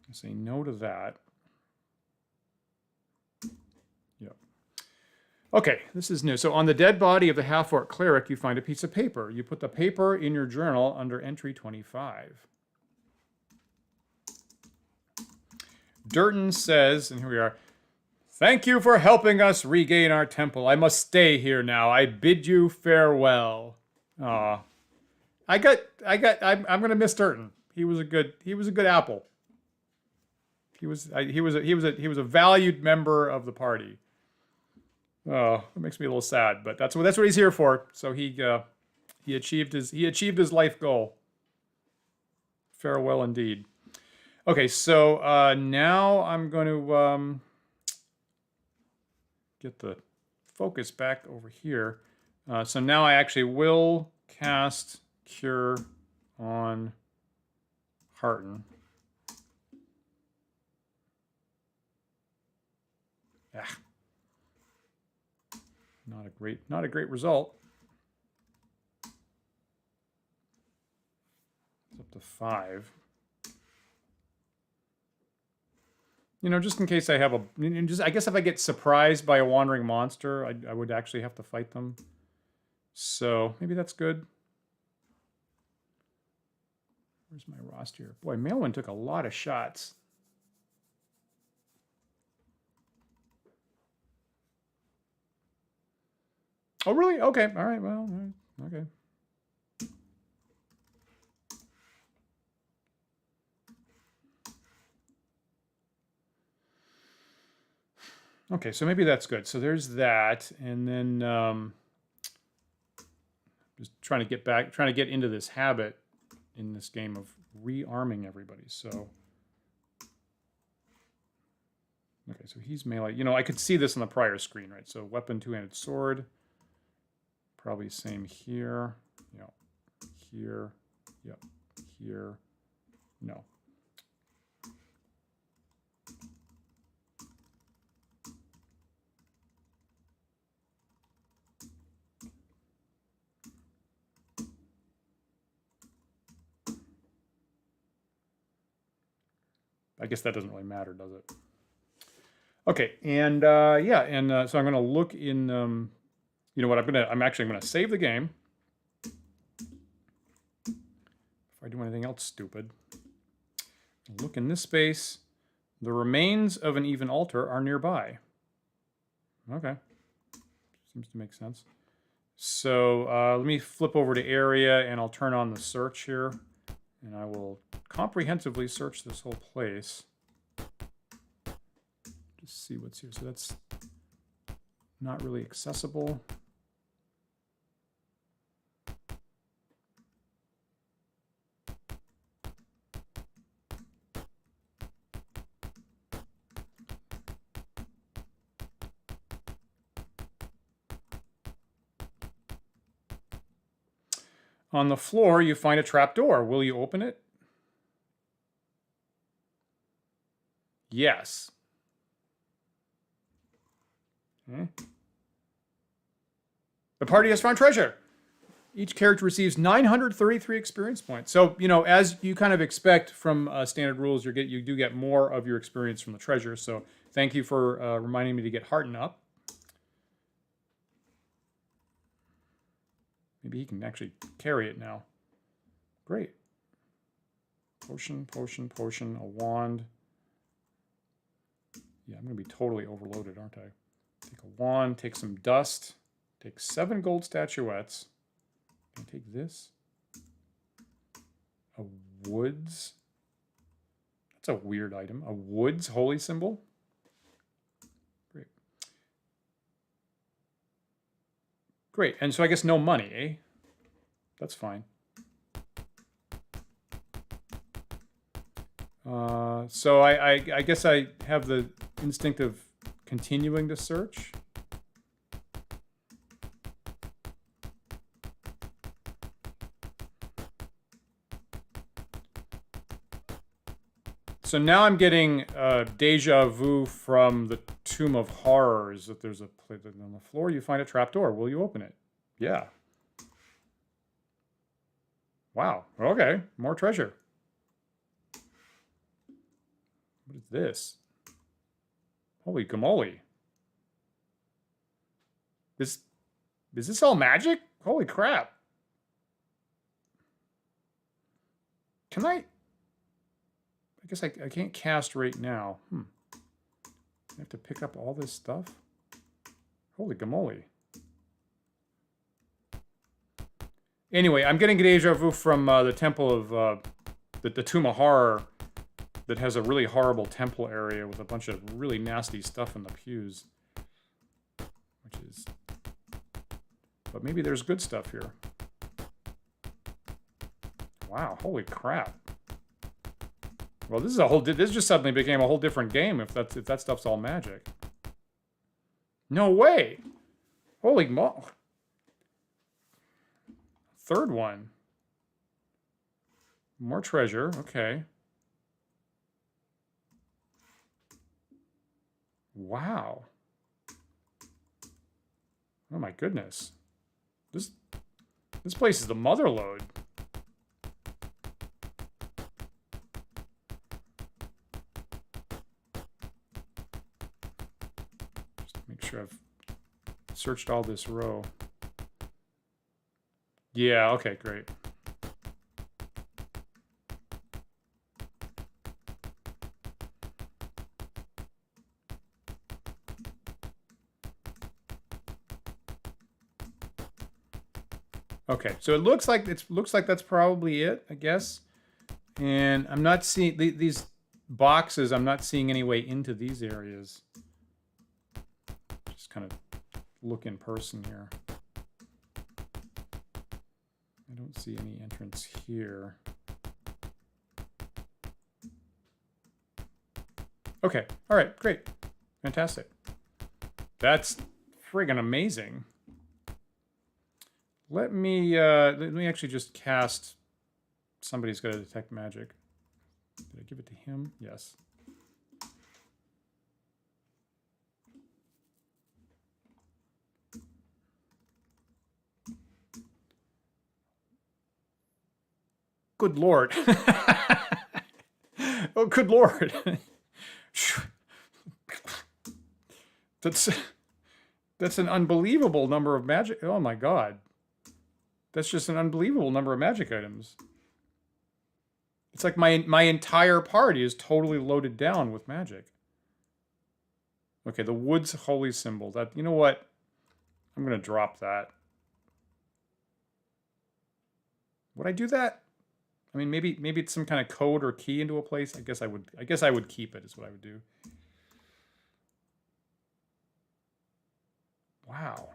I say no to that. Yep. Okay, this is new. So on the dead body of the half-orc cleric, you find a piece of paper. You put the paper in your journal under entry 25. Durton says, and here we are, "Thank you for helping us regain our temple. I must stay here now. I bid you farewell." Aw. I'm gonna miss Durton. He was a good apple. He was a valued member of the party. Oh, it makes me a little sad, but that's what he's here for. So he achieved his life goal. Farewell indeed. Okay, so now I'm going to get the focus back over here. So now I actually will cast Cure on Hearten. Ah. Not a great result. It's up to 5. You know, just in case I have I guess if I get surprised by a wandering monster, I would actually have to fight them. So maybe that's good. Where's my roster? Boy, Maelwyn took a lot of shots. Oh, really? Okay. All right. Well, all right. Okay. Okay, so maybe that's good. So there's that, and then just trying to get into this habit in this game of rearming everybody. So okay, so he's melee. You know, I could see this on the prior screen, right? So weapon, two-handed sword. Probably same here. Yep. Here. Yep. Here. No. I guess that doesn't really matter, does it? Okay, and yeah, and so I'm going to look in. You know what? I'm actually going to save the game. If I do anything else stupid, look in this space. The remains of an even altar are nearby. Okay, seems to make sense. So let me flip over to area, and I'll turn on the search here, and I will comprehensively search this whole place. Just see what's here. So that's not really accessible. On the floor, you find a trapdoor. Will you open it? Yes. Okay. The party has found treasure. Each character receives 933 experience points. So, you know, as you kind of expect from standard rules, you do get more of your experience from the treasure. So thank you for reminding me to get Hearten up. Maybe he can actually carry it now. Great. Potion, potion, potion, a wand. Yeah, I'm going to be totally overloaded, aren't I? Take a wand, take some dust, take 7 gold statuettes. Can I take this? A woods. That's a weird item. A woods holy symbol. Great. Great. And so I guess no money, eh? That's fine. So I guess I have the instinct of continuing to search. So now I'm getting deja vu from the Tomb of Horrors. That there's a plate on the floor. You find a trapdoor. Will you open it? Yeah. Wow. Okay. More treasure. What is this? Holy gamoly. Is this all magic? Holy crap. Can I guess I can't cast right now. I have to pick up all this stuff? Holy gamoly. Anyway, I'm getting deja vu from the Temple of... the Tomb of Horror that has a really horrible temple area with a bunch of really nasty stuff in the pews. Which is... But maybe there's good stuff here. Wow, holy crap. Well, this just suddenly became a whole different game if that stuff's all magic. No way! Holy mo... Third one. More treasure, okay. Wow. Oh my goodness. This place is the mother lode. Just make sure I've searched all this row. Yeah, okay, great. Okay, so it looks like that's probably it, I guess. And I'm not seeing these boxes. I'm not seeing any way into these areas. Just kind of look in person here. I don't see any entrance here. Okay, all right, great, fantastic. That's friggin' amazing. Let me actually just cast. Somebody's got to detect magic. Did I give it to him? Yes. Good Lord. Oh, good Lord. That's an unbelievable number of magic. Oh my God. That's just an unbelievable number of magic items. It's like my entire party is totally loaded down with magic. Okay, the wood's holy symbol. That, you know what? I'm gonna drop that. Would I do that? I mean, maybe it's some kind of code or key into a place. I guess I would keep it, is what I would do. Wow.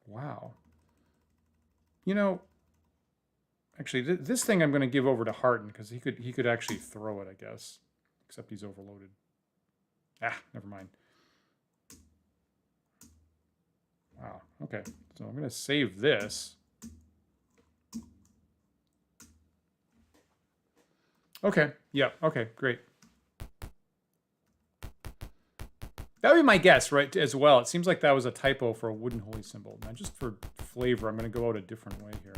Wow. You know, actually, this thing I'm going to give over to Harton because he could actually throw it, I guess. Except he's overloaded. Ah, never mind. Wow. Okay. So I'm going to save this. Okay. Yeah. Okay. Great. That would be my guess, right, as well. It seems like that was a typo for a wooden holy symbol. Now, just for flavor, I'm going to go out a different way here.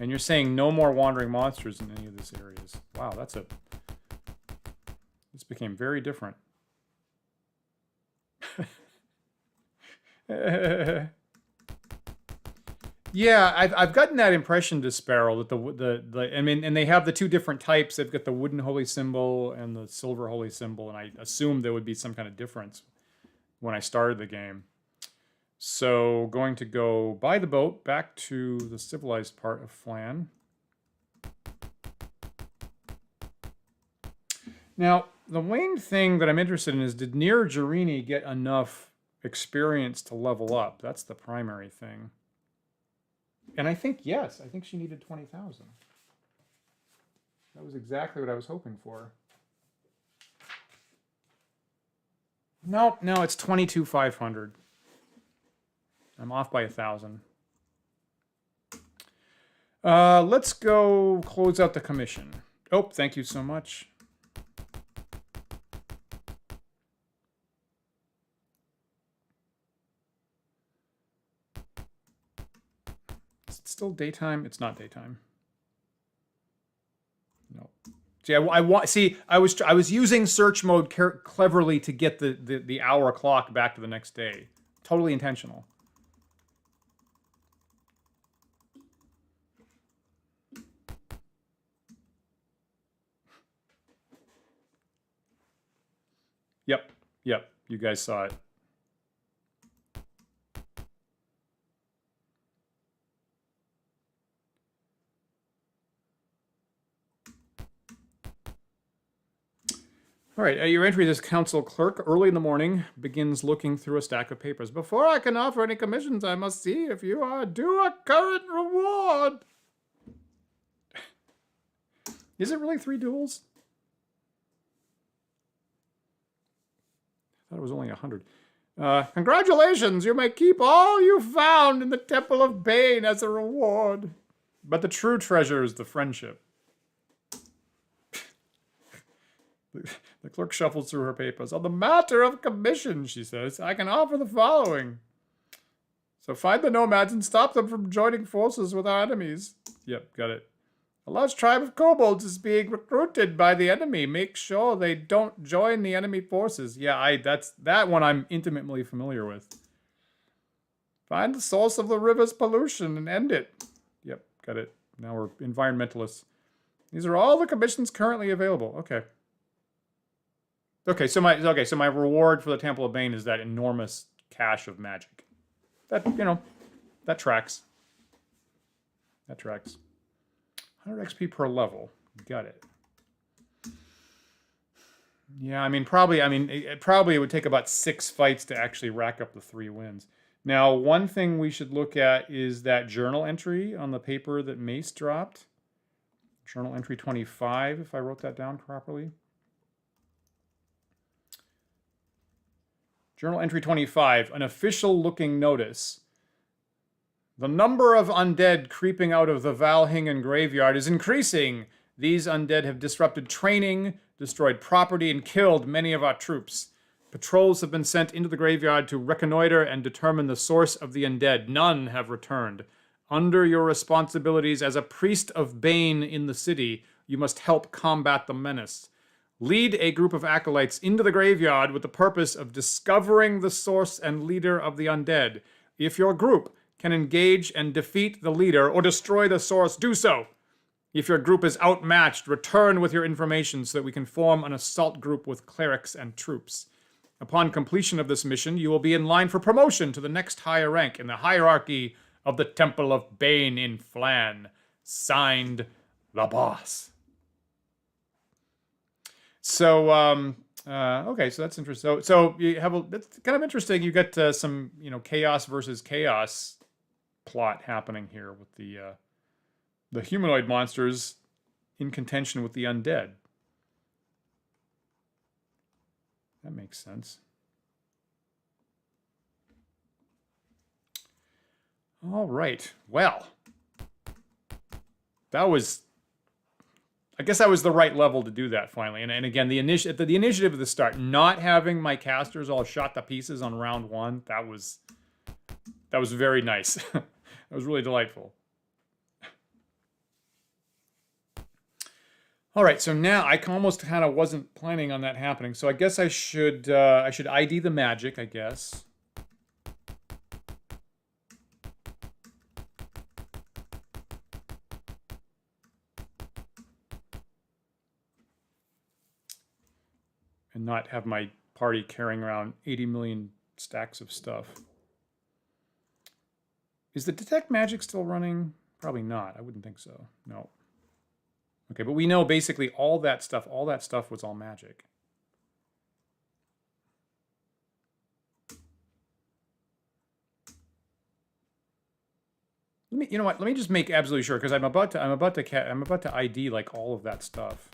And you're saying no more wandering monsters in any of these areas. Wow, this became very different. Yeah, I've gotten that impression to Sparrow that I mean, and they have the two different types. They've got the wooden holy symbol and the silver holy symbol, and I assumed there would be some kind of difference when I started the game. So going to go by the boat back to the civilized part of Phlan. Now, the main thing that I'm interested in is, did Nir Jarini get enough experience to level up? That's the primary thing. And I think, yes, I think she needed 20,000. That was exactly what I was hoping for. No, it's 22,500. I'm off by 1,000. Let's go close out the commission. Oh, thank you so much. Is it still daytime? It's not daytime. No. See, I was using search mode cleverly to get the hour clock back to the next day. Totally intentional. Yep. You guys saw it. All right, your entry as council clerk early in the morning begins looking through a stack of papers. Before I can offer any commissions, I must see if you are due a current reward. Is it really 3 duels? I thought it was only 100. Congratulations, you may keep all you found in the Temple of Bane as a reward. But the true treasure is the friendship. The clerk shuffles through her papers. On the matter of commission, she says, I can offer the following. So find the nomads and stop them from joining forces with our enemies. Yep, got it. A large tribe of kobolds is being recruited by the enemy. Make sure they don't join the enemy forces. Yeah, that one I'm intimately familiar with. Find the source of the river's pollution and end it. Yep, got it. Now we're environmentalists. These are all the commissions currently available. Okay. Okay, so my reward for the Temple of Bane is that enormous cache of magic. That, that tracks. That tracks. 100 XP per level. Got it. Yeah, probably it would take about 6 fights to actually rack up the 3 wins. Now, one thing we should look at is that journal entry on the paper that Mace dropped. Journal entry 25, if I wrote that down properly. Journal entry 25, an official-looking notice. The number of undead creeping out of the Valhingen graveyard is increasing. These undead have disrupted training, destroyed property, and killed many of our troops. Patrols have been sent into the graveyard to reconnoiter and determine the source of the undead. None have returned. Under your responsibilities as a priest of Bane in the city, you must help combat the menace. Lead a group of acolytes into the graveyard with the purpose of discovering the source and leader of the undead. If your group can engage and defeat the leader or destroy the source, do so. If your group is outmatched, return with your information so that we can form an assault group with clerics and troops. Upon completion of this mission, you will be in line for promotion to the next higher rank in the hierarchy of the Temple of Bane in Phlan. Signed, the boss. So, okay, so that's interesting. So you have it's kind of interesting. You get some, chaos versus chaos plot happening here with the humanoid monsters in contention with the undead. That makes sense. All right. Well, I guess that was the right level to do that finally. And again, the initiative at the start, not having my casters all shot to pieces on round 1, that was very nice. That was really delightful. All right, so now I almost kind of wasn't planning on that happening. So I guess I should ID the magic, I guess. And not have my party carrying around 80 million stacks of stuff. Is the detect magic still running? Probably not. I wouldn't think so. No. Okay, but we know basically all that stuff was all magic. Let me, you know what? Let me just make absolutely sure, because I'm about to ID like all of that stuff.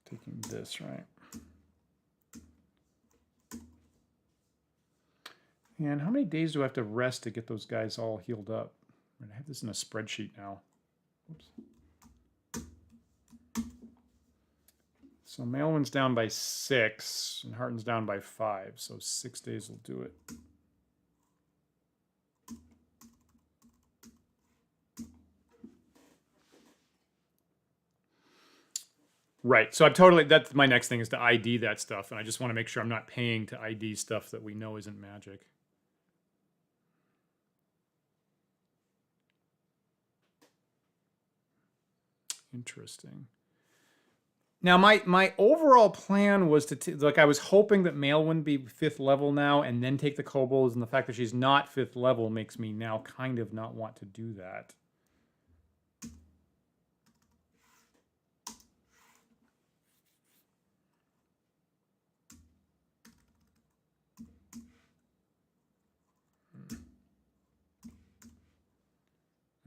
Taking this, right? And how many days do I have to rest to get those guys all healed up? I have this in a spreadsheet now. Oops. So Maelwin's down by 6, and Harton's down by 5, so 6 days will do it. Right, so I'm totally, that's my next thing is to ID that stuff, and I just want to make sure I'm not paying to ID stuff that we know isn't magic. Interesting. Now, my overall plan was to, like, I was hoping that Maelwin be 5th level now and then take the kobolds, and the fact that she's not 5th level makes me now kind of not want to do that.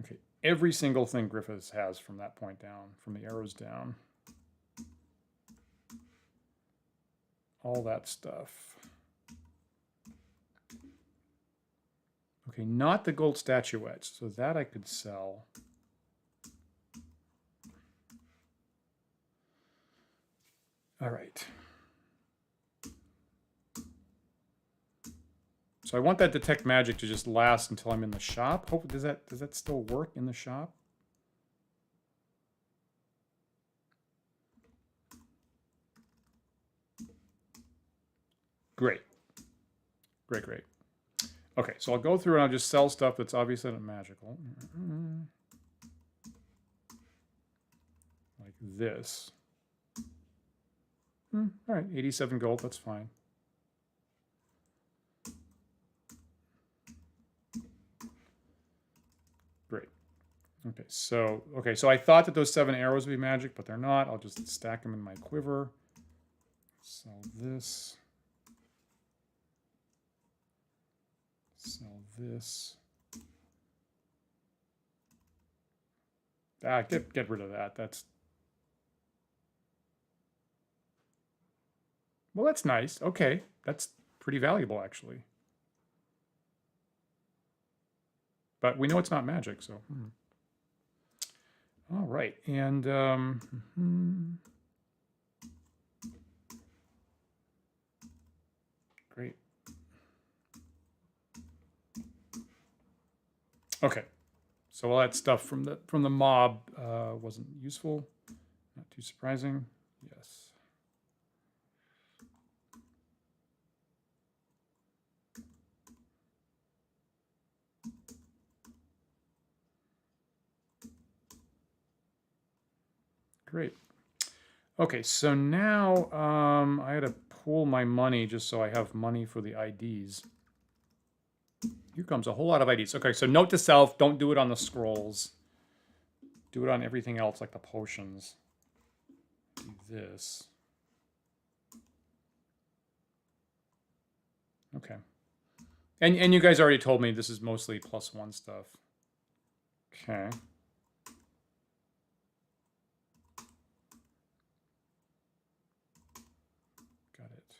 Okay, every single thing Griffiths has from that point down, from the arrows down. All that stuff. Okay, not the gold statuettes, so that I could sell. All right. So I want that detect magic to just last until I'm in the shop. Hope does that still work in the shop? Great. Great, great. Okay, so I'll go through and I'll just sell stuff that's obviously not magical. Like this. All right, 87 gold, that's fine. Great. Okay, so I thought that those 7 arrows would be magic, but they're not. I'll just stack them in my quiver. Sell this. Sell this. Ah, get rid of that. That's, well, that's nice. Okay, that's pretty valuable actually. But we know it's not magic, so. All right, and great. Okay, so all that stuff from the mob wasn't useful. Not too surprising. Yes. Great. Okay, so now I had to pool my money just so I have money for the IDs. Here comes a whole lot of IDs. Okay, so note to self, don't do it on the scrolls. Do it on everything else, like the potions. Do this. Okay. And you guys already told me this is mostly +1 stuff. Okay. Got it.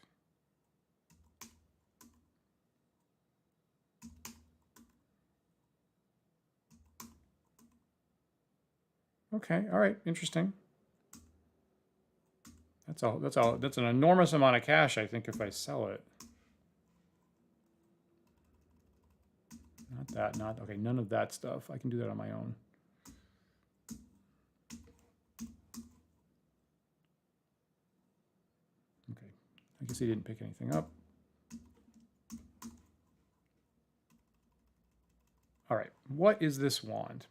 Okay, all right, interesting. That's an enormous amount of cash, I think, if I sell it. Not that, okay, none of that stuff. I can do that on my own. Okay, I since he didn't pick anything up. All right, what is this wand?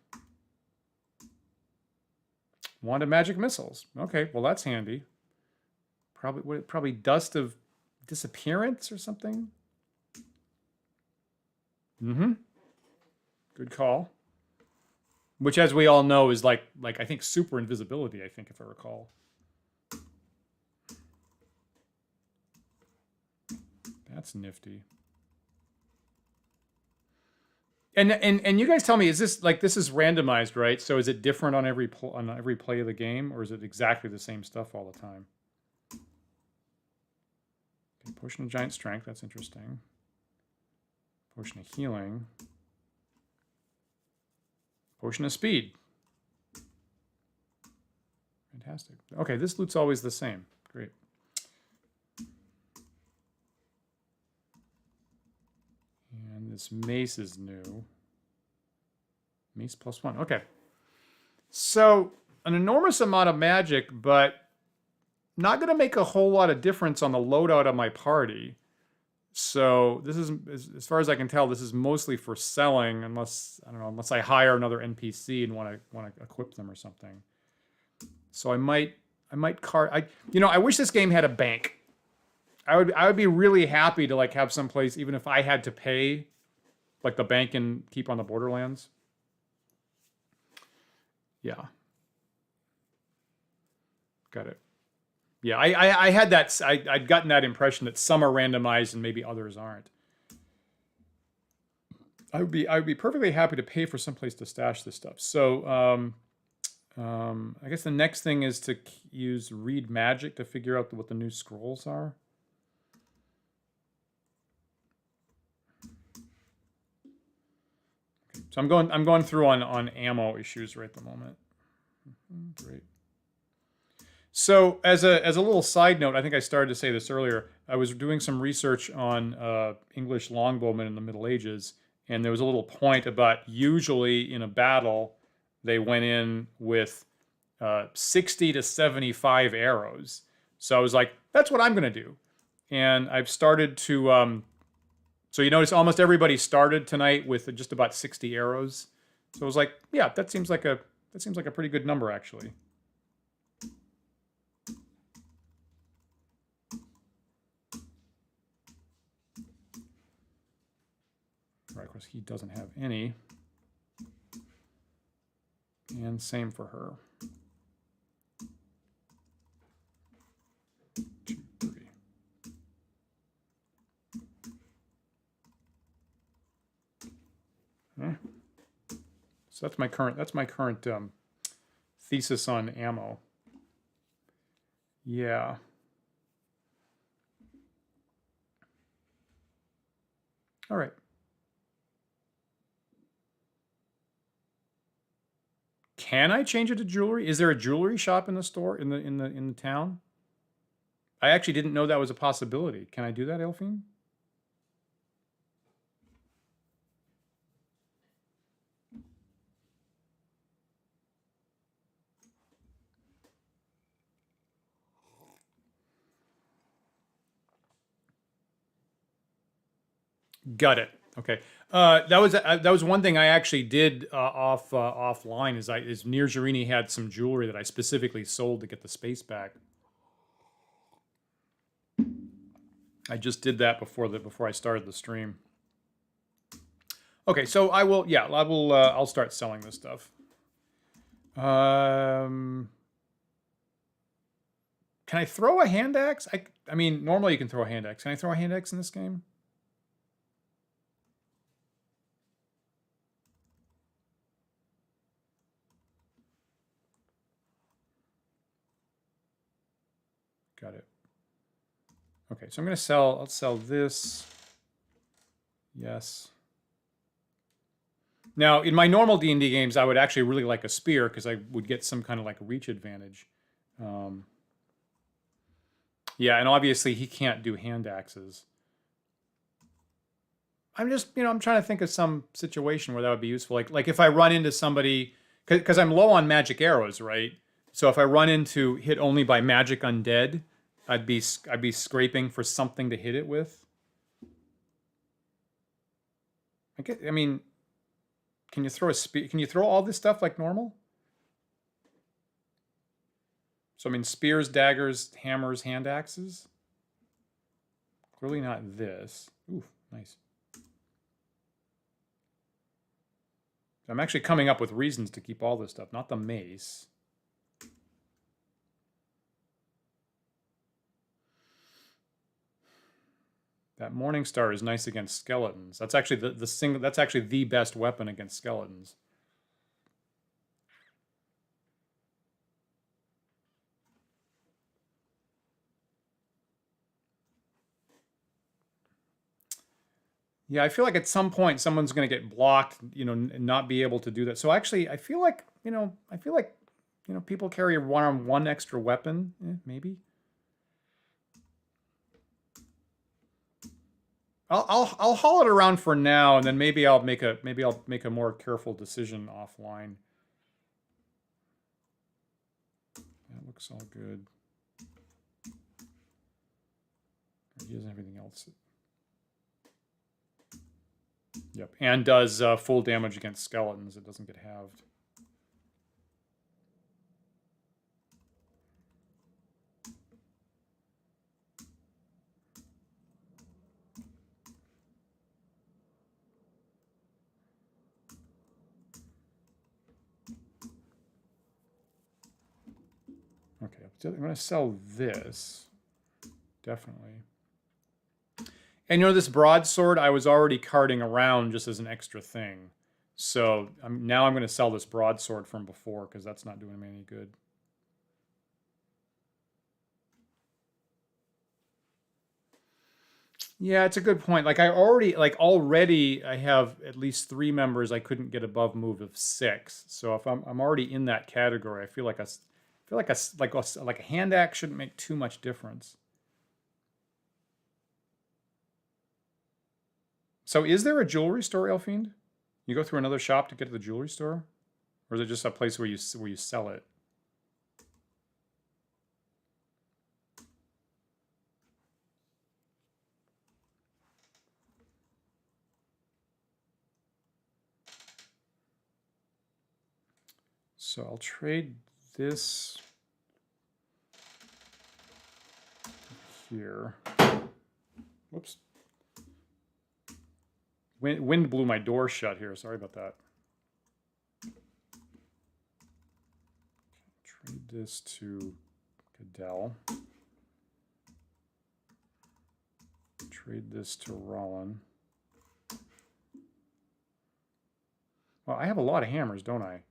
Wand of magic missiles. Okay, well that's handy. Probably dust of disappearance or something. Mm-hmm. Good call. Which, as we all know, is like I think super invisibility. I think, if I recall. That's nifty. And you guys tell me, is this this is randomized, right? So is it different on every play of the game, or is it exactly the same stuff all the time? Okay, potion of giant strength. That's interesting. Potion of healing. Potion of speed. Fantastic. Okay, this loot's always the same. Great. And this mace is new. Mace +1. Okay. So, an enormous amount of magic, but not going to make a whole lot of difference on the loadout of my party. So, this is, as far as I can tell, this is mostly for selling, unless, I don't know, unless I hire another NPC and want to equip them or something. So I might I wish this game had a bank. I would be really happy to have some place, even if I had to pay the bank and keep on the Borderlands. Yeah. Got it. Yeah, I had that. I'd gotten that impression that some are randomized and maybe others aren't. I would be perfectly happy to pay for some place to stash this stuff. So I guess the next thing is to use read magic to figure out what the new scrolls are. Okay, so I'm going through on ammo issues right at the moment. Great. So as a little side note, I think I started to say this earlier. I was doing some research on English longbowmen in the Middle Ages, and there was a little point about usually in a battle they went in with 60 to 75 arrows. So I was like, that's what I'm going to do. And I've started to so you notice almost everybody started tonight with just about 60 arrows. So I was like, yeah, that seems like a pretty good number actually. Right, of course, he doesn't have any. And same for her. 2, 3. Okay. So that's my current thesis on ammo. Yeah. All right. Can I change it to jewelry? Is there a jewelry shop in the store in the town? I actually didn't know that was a possibility. Can I do that, Elfine? Got it. Okay. That was one thing I actually did offline. Is Nir Jarini had some jewelry that I specifically sold to get the space back. I just did that before I started the stream. Okay, so I'll start selling this stuff. Can I throw a hand axe? I mean, normally you can throw a hand axe. Can I throw a hand axe in this game? Got it. Okay, so I'll sell this. Yes. Now, in my normal D&D games, I would actually really like a spear because I would get some kind of reach advantage. Yeah, and obviously he can't do hand axes. I'm just, I'm trying to think of some situation where that would be useful. Like if I run into somebody, because I'm low on magic arrows, right? So if I run into hit only by magic undead, I'd be scraping for something to hit it with. I mean, can you throw a spear? Can you throw all this stuff like normal? So I mean, spears, daggers, hammers, hand axes. Clearly not this. Ooh, nice. I'm actually coming up with reasons to keep all this stuff, not the mace. That Morning Star is nice against skeletons. That's actually that's actually the best weapon against skeletons. Yeah, I feel like at some point someone's going to get blocked, and not be able to do that. So actually, I feel like, people carry one extra weapon, maybe. I'll haul it around for now, and then maybe I'll make a more careful decision offline. That looks all good. He doesn't have anything else. Yep, and does full damage against skeletons. It doesn't get halved. Okay, I'm going to sell this. Definitely. And this broadsword I was already carting around just as an extra thing. So now I'm going to sell this broadsword from before because that's not doing me any good. Yeah, it's a good point. Like already I have at least 3 members I couldn't get above move of 6. So if I'm already in that category, I feel like a hand axe shouldn't make too much difference. So is there a jewelry store, Elfiend? You go through another shop to get to the jewelry store? Or is it just a place where you sell it? So I'll trade this here. Whoops. Wind blew my door shut here. Sorry about that. Trade this to Cadell. Trade this to Rollin. Well, I have a lot of hammers, don't I?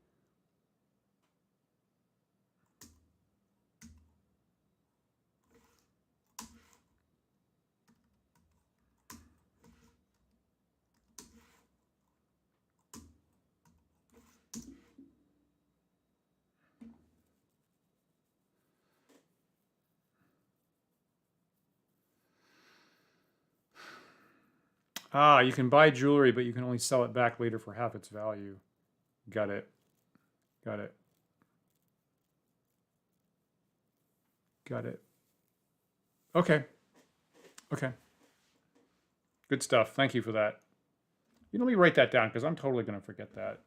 Ah, you can buy jewelry, but you can only sell it back later for half its value. Got it. Got it. Got it. Okay. Okay. Good stuff. Thank you for that. Let me write that down because I'm totally going to forget that.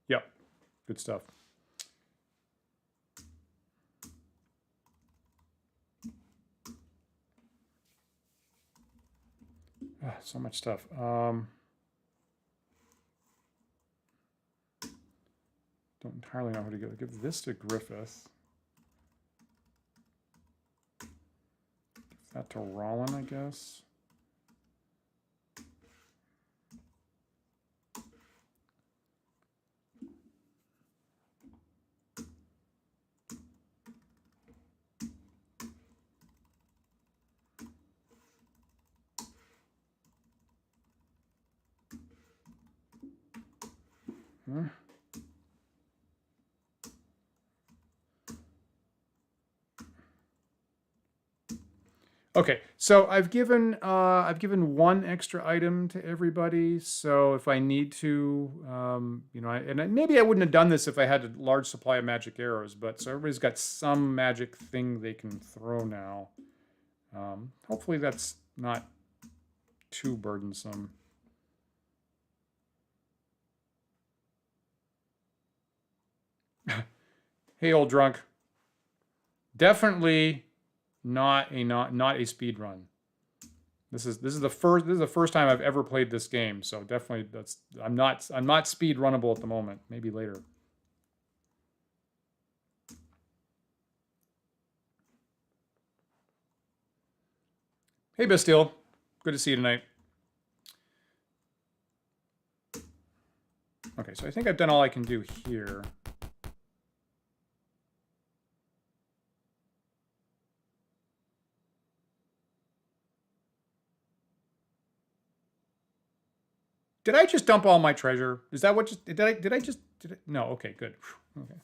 Yep. Good stuff. So much stuff. Don't entirely know who to give. Give this to Griffith. Give that to Rollin, I guess. Huh? Okay, so I've given one extra item to everybody. So if I need to, you know, maybe I wouldn't have done this if I had a large supply of magic arrows. But so everybody's got some magic thing they can throw now. Hopefully that's not too burdensome. Hey, old drunk. Definitely not a speed run. This is the first time I've ever played this game, so definitely I'm not speed runnable at the moment. Maybe later. Hey, Bastille. Good to see you tonight. Okay, so I think I've done all I can do here. Did I just dump all my treasure? Is that what just did I just no, okay, good. Okay.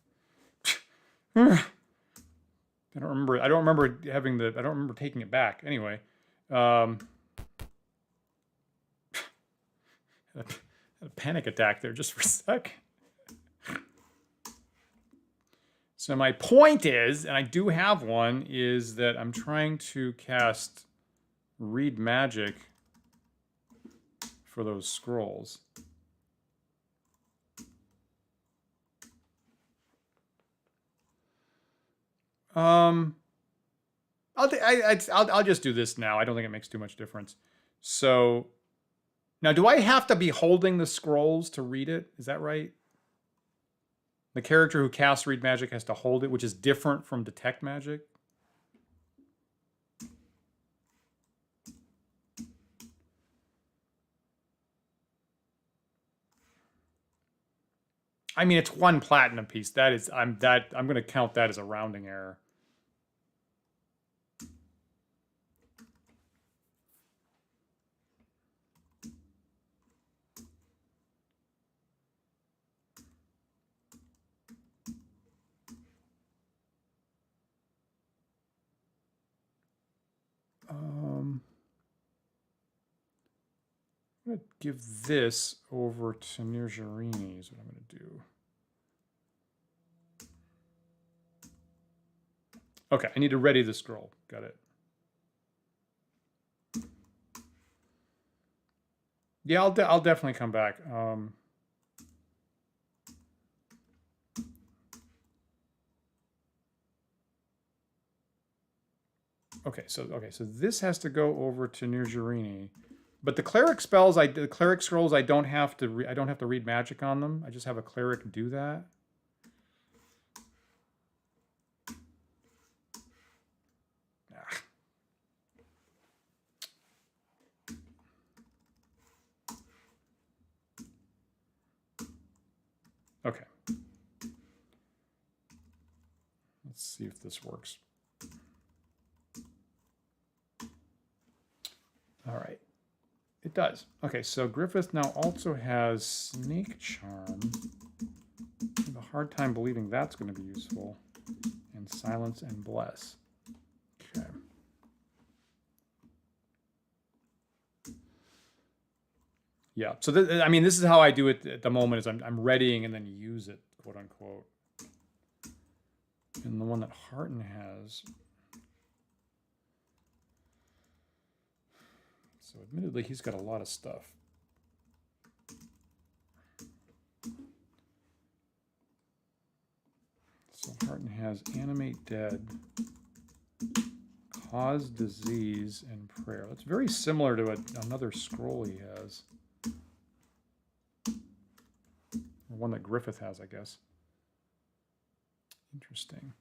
I don't remember taking it back. Anyway. Had a panic attack there just for a sec. So my point is, and I do have one, is that I'm trying to cast Read Magic for those scrolls. I'll just do this now. I don't think it makes too much difference. So now, do I have to be holding the scrolls to read it? Is that right? The character who casts Read Magic has to hold it, which is different from Detect Magic. I mean, it's 1 platinum piece. That is, I'm going to count that as a rounding error. I'm going to give this over to Nirjarini is what I'm going to do. Okay, I need to ready the scroll. Got it. Yeah, I'll definitely come back. Okay, so this has to go over to Nirjarini, but the cleric spells, the cleric scrolls, I don't have to read magic on them. I just have a cleric do that. Okay. Let's see if this works. All right. It does. Okay, so Griffith now also has Snake Charm. I have a hard time believing that's going to be useful. And Silence and Bless. Okay. Yeah, so I mean, this is how I do it at the moment, is I'm readying and then use it, quote unquote. And the one that Harton has. So admittedly, he's got a lot of stuff. So Harton has Animate Dead, Cause Disease, and Prayer. That's very similar to another scroll he has. Or one that Griffith has, I guess. Interesting.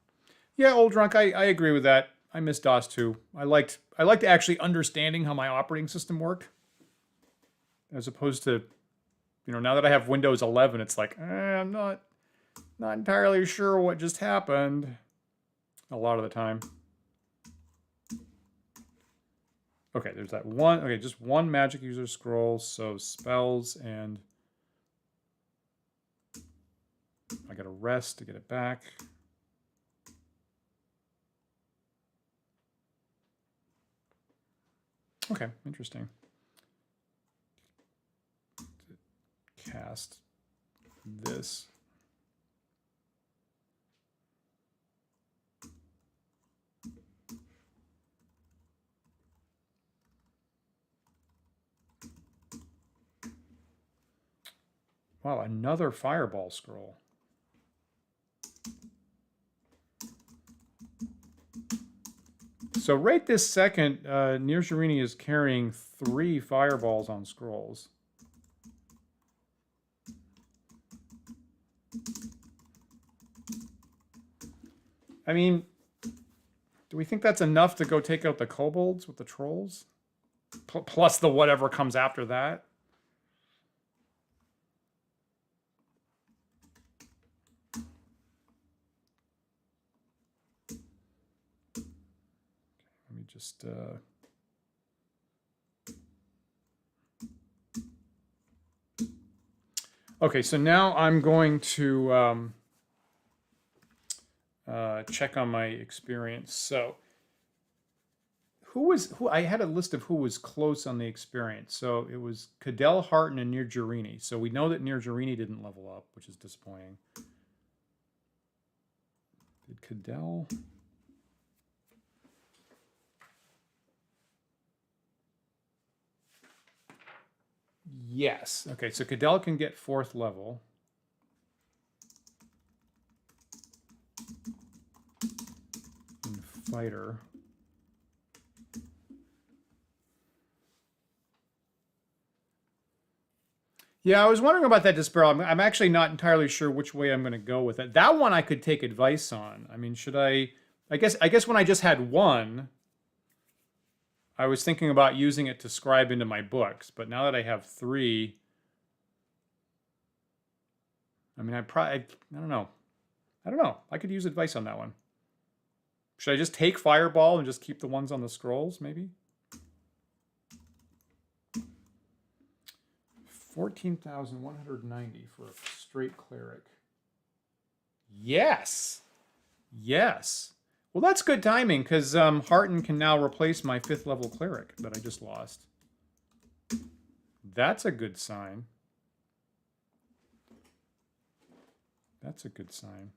Yeah, old drunk, I agree with that. I miss DOS too. I liked actually understanding how my operating system worked, as opposed to, you know, now that I have Windows 11, it's like I'm not entirely sure what just happened. A lot of the time. Okay, there's that one. Okay, just one magic user scroll. So spells, and I got to rest to get it back. Okay, interesting. Cast this. Wow, another fireball scroll. So right this second, Nirjarini is carrying 3 fireballs on scrolls. I mean, do we think that's enough to go take out the kobolds with the trolls? Plus the whatever comes after that? Let me just... Okay, so now I'm going to check on my experience. So who I had a list of who was close on the experience. So it was Cadell, Harton, and Nirjarini. So we know that Nirjarini didn't level up, which is disappointing. Did Cadell? Yes. Okay, so Cadell can get 4th level. And fighter. Yeah, I was wondering about that Disparrow. I'm actually not entirely sure which way I'm going to go with it. That one I could take advice on. I mean, should I guess when I just had one, I was thinking about using it to scribe into my books, but now that I have 3, I mean, I don't know. I could use advice on that one. Should I just take Fireball and just keep the ones on the scrolls, maybe? 14,190 for a straight cleric. Yes. Yes. Well, that's good timing, because Harton can now replace my 5th level cleric that I just lost. That's a good sign. That's a good sign.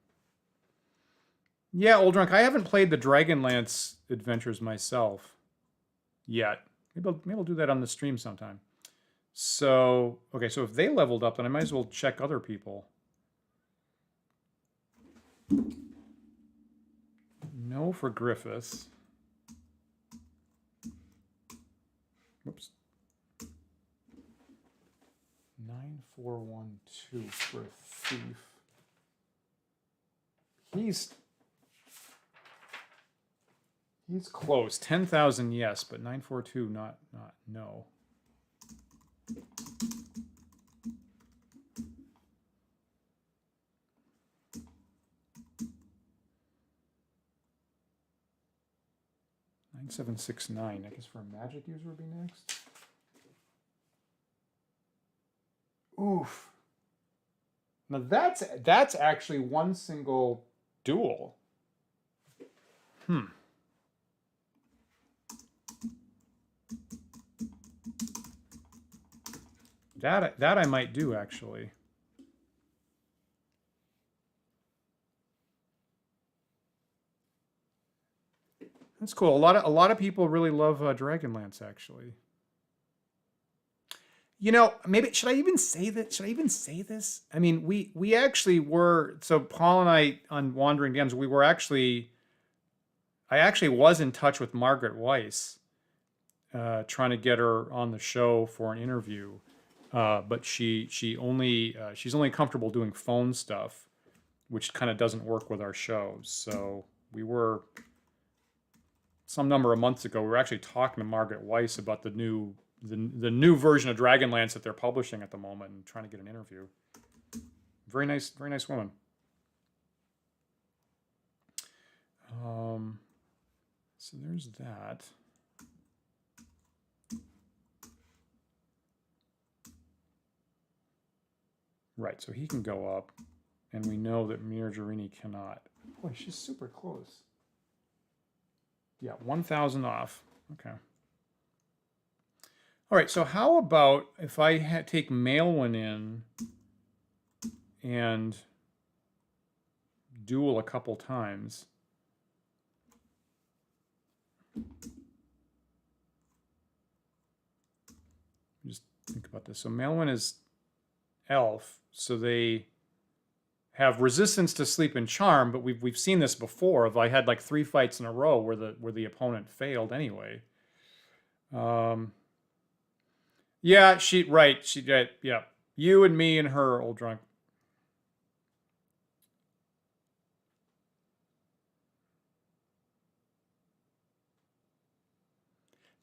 Yeah, Old Drunk, I haven't played the Dragonlance adventures myself yet. Maybe I'll do that on the stream sometime. So, okay, so if they leveled up, then I might as well check other people. No for Griffiths. Whoops. 9412 for a thief. He's close. 10,000, yes, but 942, not no. $9,769. I guess for a magic user would be next. Oof. Now that's actually one single duel. That I might do, actually. That's cool. A lot of people really love Dragonlance, actually. You know, maybe should I even say that? Should I even say this? I mean, we actually were, so Paul and I on Wandering Games, I actually was in touch with Margaret Weiss, trying to get her on the show for an interview. But she's only comfortable doing phone stuff, which kind of doesn't work with our shows. So we were, some number of months ago, we were actually talking to Margaret Weiss about the new version of Dragonlance that they're publishing at the moment and trying to get an interview. Very nice woman. So there's that. Right, so he can go up, and we know that Nirjarini cannot. Boy, she's super close. Yeah, 1,000 off. Okay. All right, so how about if I take Maelwyn in and duel a couple times? Just think about this. So Maelwyn is elf, so they have resistance to sleep and charm, but we've seen this before. If I had like 3 fights in a row where the opponent failed anyway. Yeah, yeah. You and me and her, old drunk.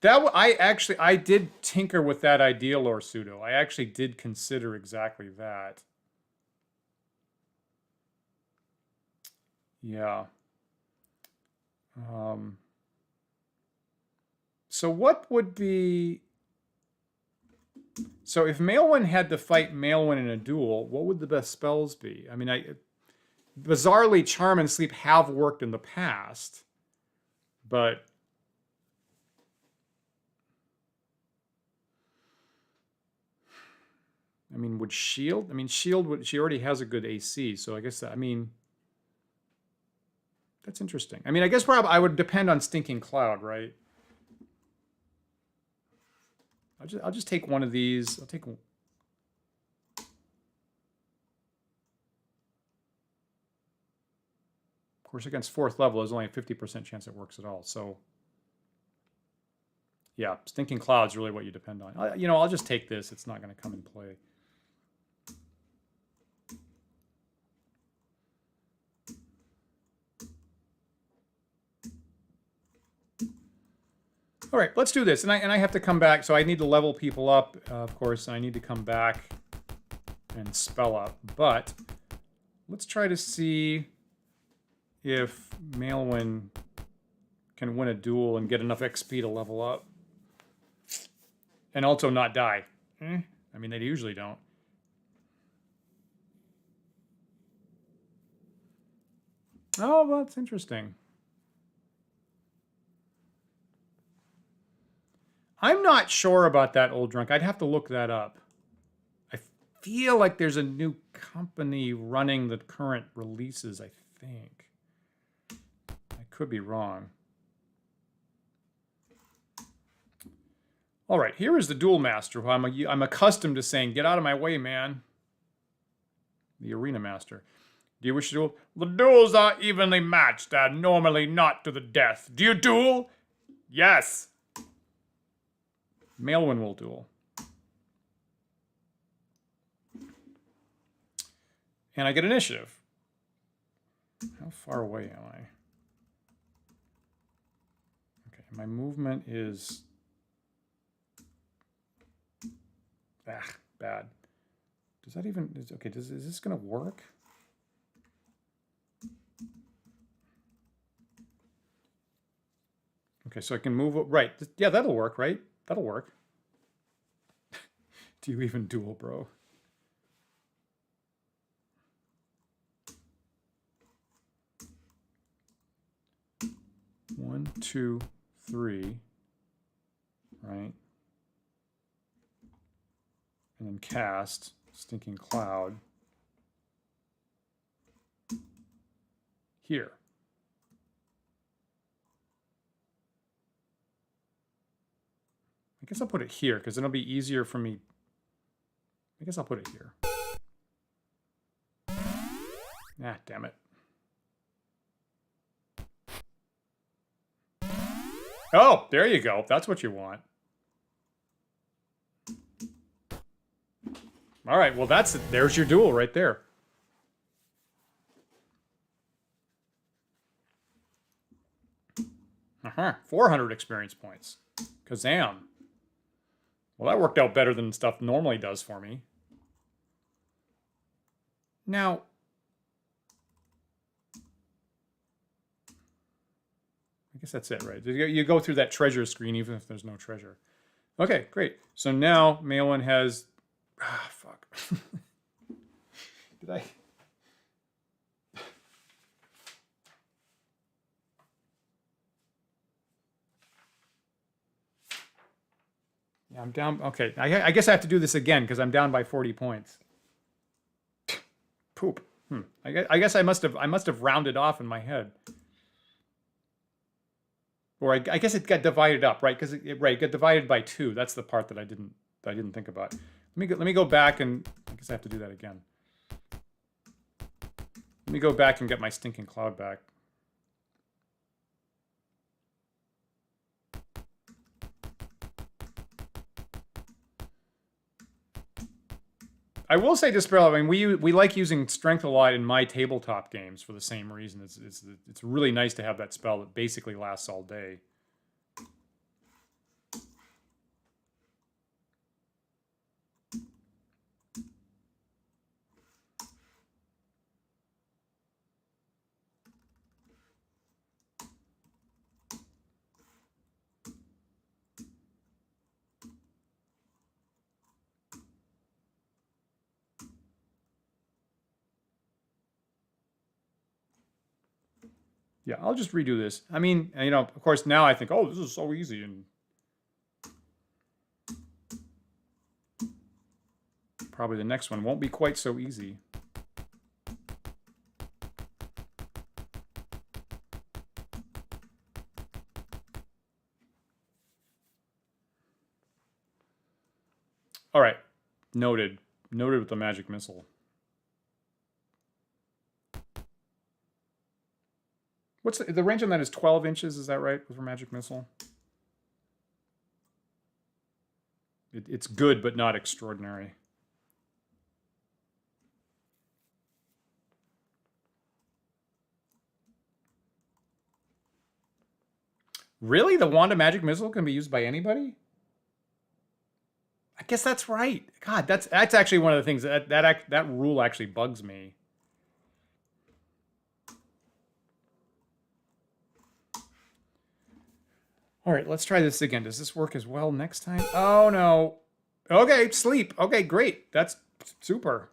I did tinker with that idea, Lord Pseudo. I actually did consider exactly that. Yeah. So what would be... So if Maelwyn had to fight Maelwyn in a duel, what would the best spells be? I mean, bizarrely, Charm and Sleep have worked in the past, but... I mean, would Shield? I mean, Shield would... She already has a good AC, so I guess, I mean... That's interesting. I mean, I guess probably I would depend on Stinking Cloud, right? I'll just take one of these. I'll take... Of course, against 4th level, there's only a 50% chance it works at all, so... Yeah, Stinking Cloud's really what you depend on. I'll just take this. It's not going to come in play. All right, let's do this. And I have to come back, so I need to level people up, of course, and I need to come back and spell up. But let's try to see if Maelwyn can win a duel and get enough XP to level up. And also not die. I mean, they usually don't. Oh, well, that's interesting. I'm not sure about that, old drunk. I'd have to look that up. I feel like there's a new company running the current releases, I think. I could be wrong. All right, here is the Duel Master, who I'm accustomed to saying, get out of my way, man. The Arena Master. Do you wish to duel? The duels are evenly matched and normally not to the death. Do you duel? Yes. Maelwyn will duel. And I get initiative. How far away am I? Okay, my movement is... bad. Does that even... Okay, is this going to work? Okay, so I can move... Right. Yeah, that'll work, right? That'll work. Do you even duel, bro? One, two, three. Right? And then cast Stinking Cloud here. I guess I'll put it here because it'll be easier for me. I guess I'll put it here. Ah, damn it. Oh, there you go. That's what you want. All right, well, there's your duel right there. Uh-huh, 400 experience points. Kazam. Well, that worked out better than stuff normally does for me. Now, I guess that's it, right? You go through that treasure screen even if there's no treasure. Okay, great. So now Maelwyn has... Ah, fuck. Did I... I'm down. Okay, I guess I have to do this again because I'm down by 40 points. Poop. I guess I must have rounded off in my head. Or I guess it got divided up, right? Because it got divided by 2. That's the part that I didn't think about. Let me go back and I guess I have to do that again. Let me go back and get my stinking cloud back. I will say, Dispel, I mean, we like using Strength a lot in my tabletop games for the same reason. It's really nice to have that spell that basically lasts all day. Yeah, I'll just redo this. I mean, you know, of course, now I think, oh, this is so easy. And probably the next one won't be quite so easy. All right, noted. Noted with the magic missile. What's the range on that is 12 inches, is that right, for magic missile? It's good, but not extraordinary. Really? The wand of magic missile can be used by anybody? I guess that's right. God, that's actually one of the things that rule actually bugs me. All right, let's try this again. Does this work as well next time? Oh, no. Okay, sleep. Okay, great. That's super.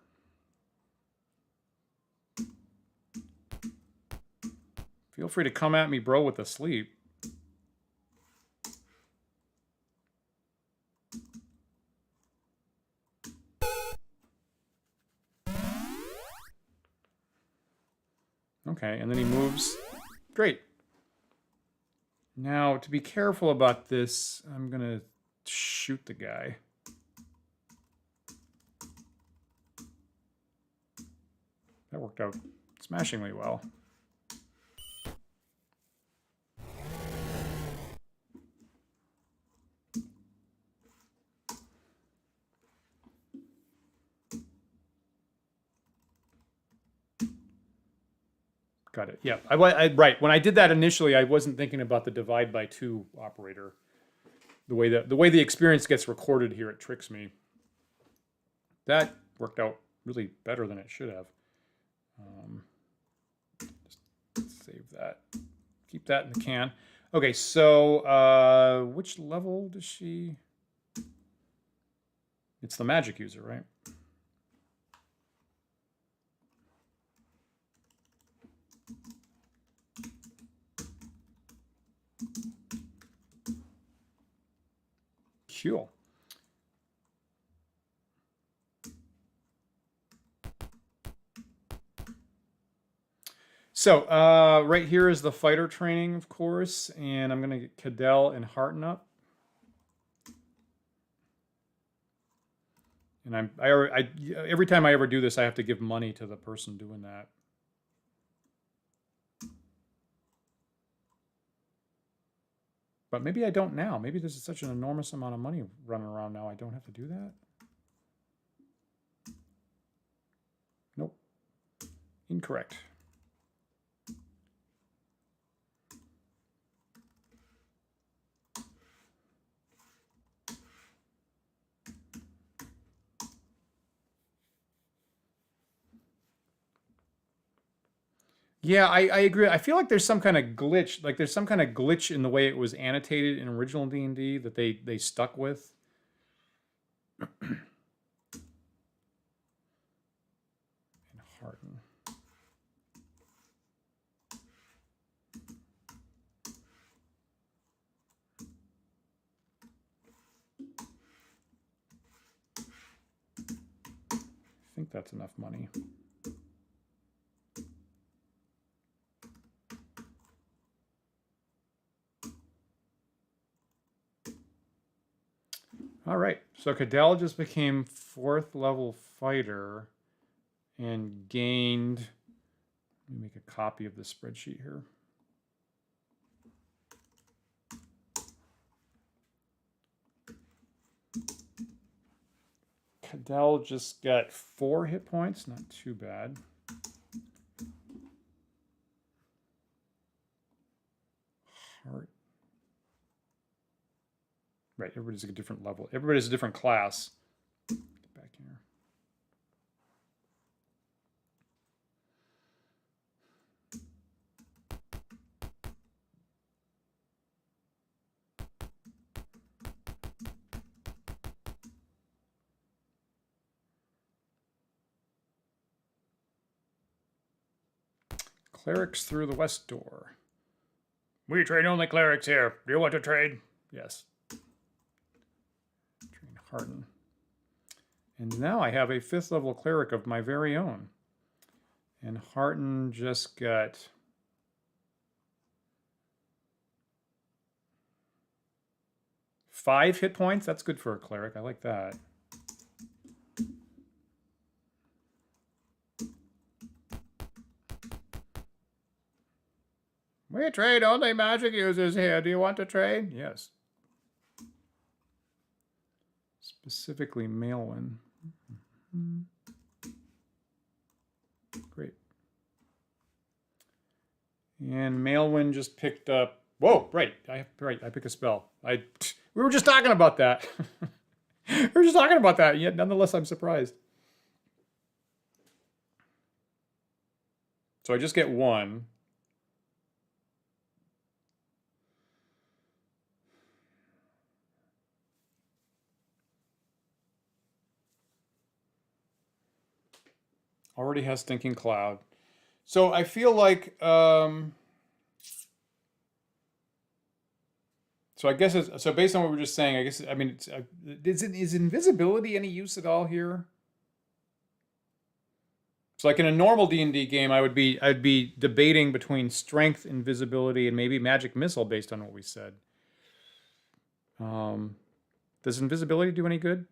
Feel free to come at me, bro, with the sleep. Okay, and then he moves. Great. Now, to be careful about this, I'm going to shoot the guy. That worked out smashingly well. Got it. Yeah, right. When I did that initially, I wasn't thinking about the divide by 2 operator. The way the experience gets recorded here, it tricks me. That worked out really better than it should have. Just save that. Keep that in the can. Okay, so which level does she? It's the magic user, right? Cool. So right here is the fighter training, of course, and I'm going to get Cadell and Hearten up. And every time I ever do this, I have to give money to the person doing that. But maybe I don't now. Maybe there's such an enormous amount of money running around now, I don't have to do that. Nope. Incorrect. Yeah, I agree. I feel like there's some kind of glitch. Like there's some kind of glitch in the way it was annotated in original D&D that they stuck with. And Harden. that's enough money. All right, so Cadell just became 4th level fighter and gained, let me make a copy of the spreadsheet here. Cadell just got 4 hit points, not too bad. Heart. Right, everybody's at a different level. Everybody's a different class. Get back here. Clerics through the west door. We train only clerics here. Do you want to trade? Yes. Train Harden. And now I have a 5th level cleric of my very own. And Harden just got 5 hit points. That's good for a cleric. I like that. We trade only magic users here. Do you want to trade? Yes. Specifically Maelwyn. Great. And Maelwyn just picked up. Whoa! Right, I pick a spell. We were just talking about that. We were just talking about that. Yet nonetheless, I'm surprised. So I just get 1. Already has Stinking Cloud. So I feel like, so I guess, so based on what we were just saying, I guess, I mean, is invisibility any use at all here? So like in a normal D&D game, I'd be debating between strength, invisibility, and maybe magic missile based on what we said. Does invisibility do any good?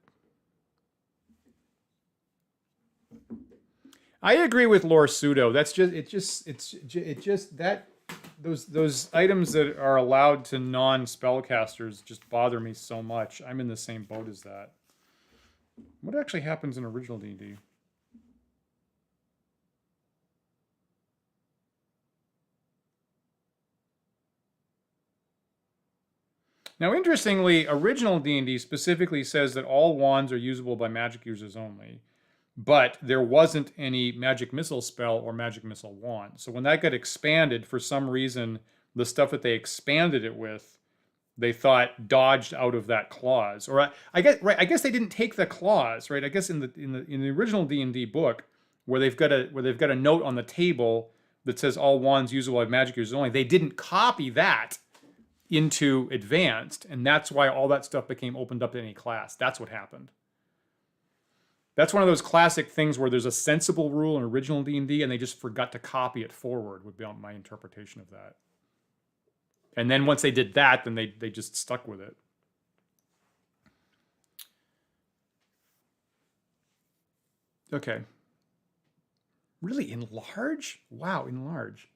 I agree with Lore Pseudo. That's just that those items that are allowed to non-spellcasters just bother me so much. I'm in the same boat as that. What actually happens in original D&D? Now, interestingly, original D&D specifically says that all wands are usable by magic users only. But there wasn't any magic missile spell or magic missile wand. So when that got expanded, for some reason, the stuff that they expanded it with, they thought dodged out of that clause. Or I guess they didn't take the clause, right? I guess in the original D&D book, where they've got a note on the table that says all wands usable by magic users only, they didn't copy that into advanced, and that's why all that stuff became opened up to any class. That's what happened. That's one of those classic things where there's a sensible rule in original D&D and they just forgot to copy it forward, would be my interpretation of that. And then once they did that, then they just stuck with it. Okay. Really, enlarge? Wow, enlarge.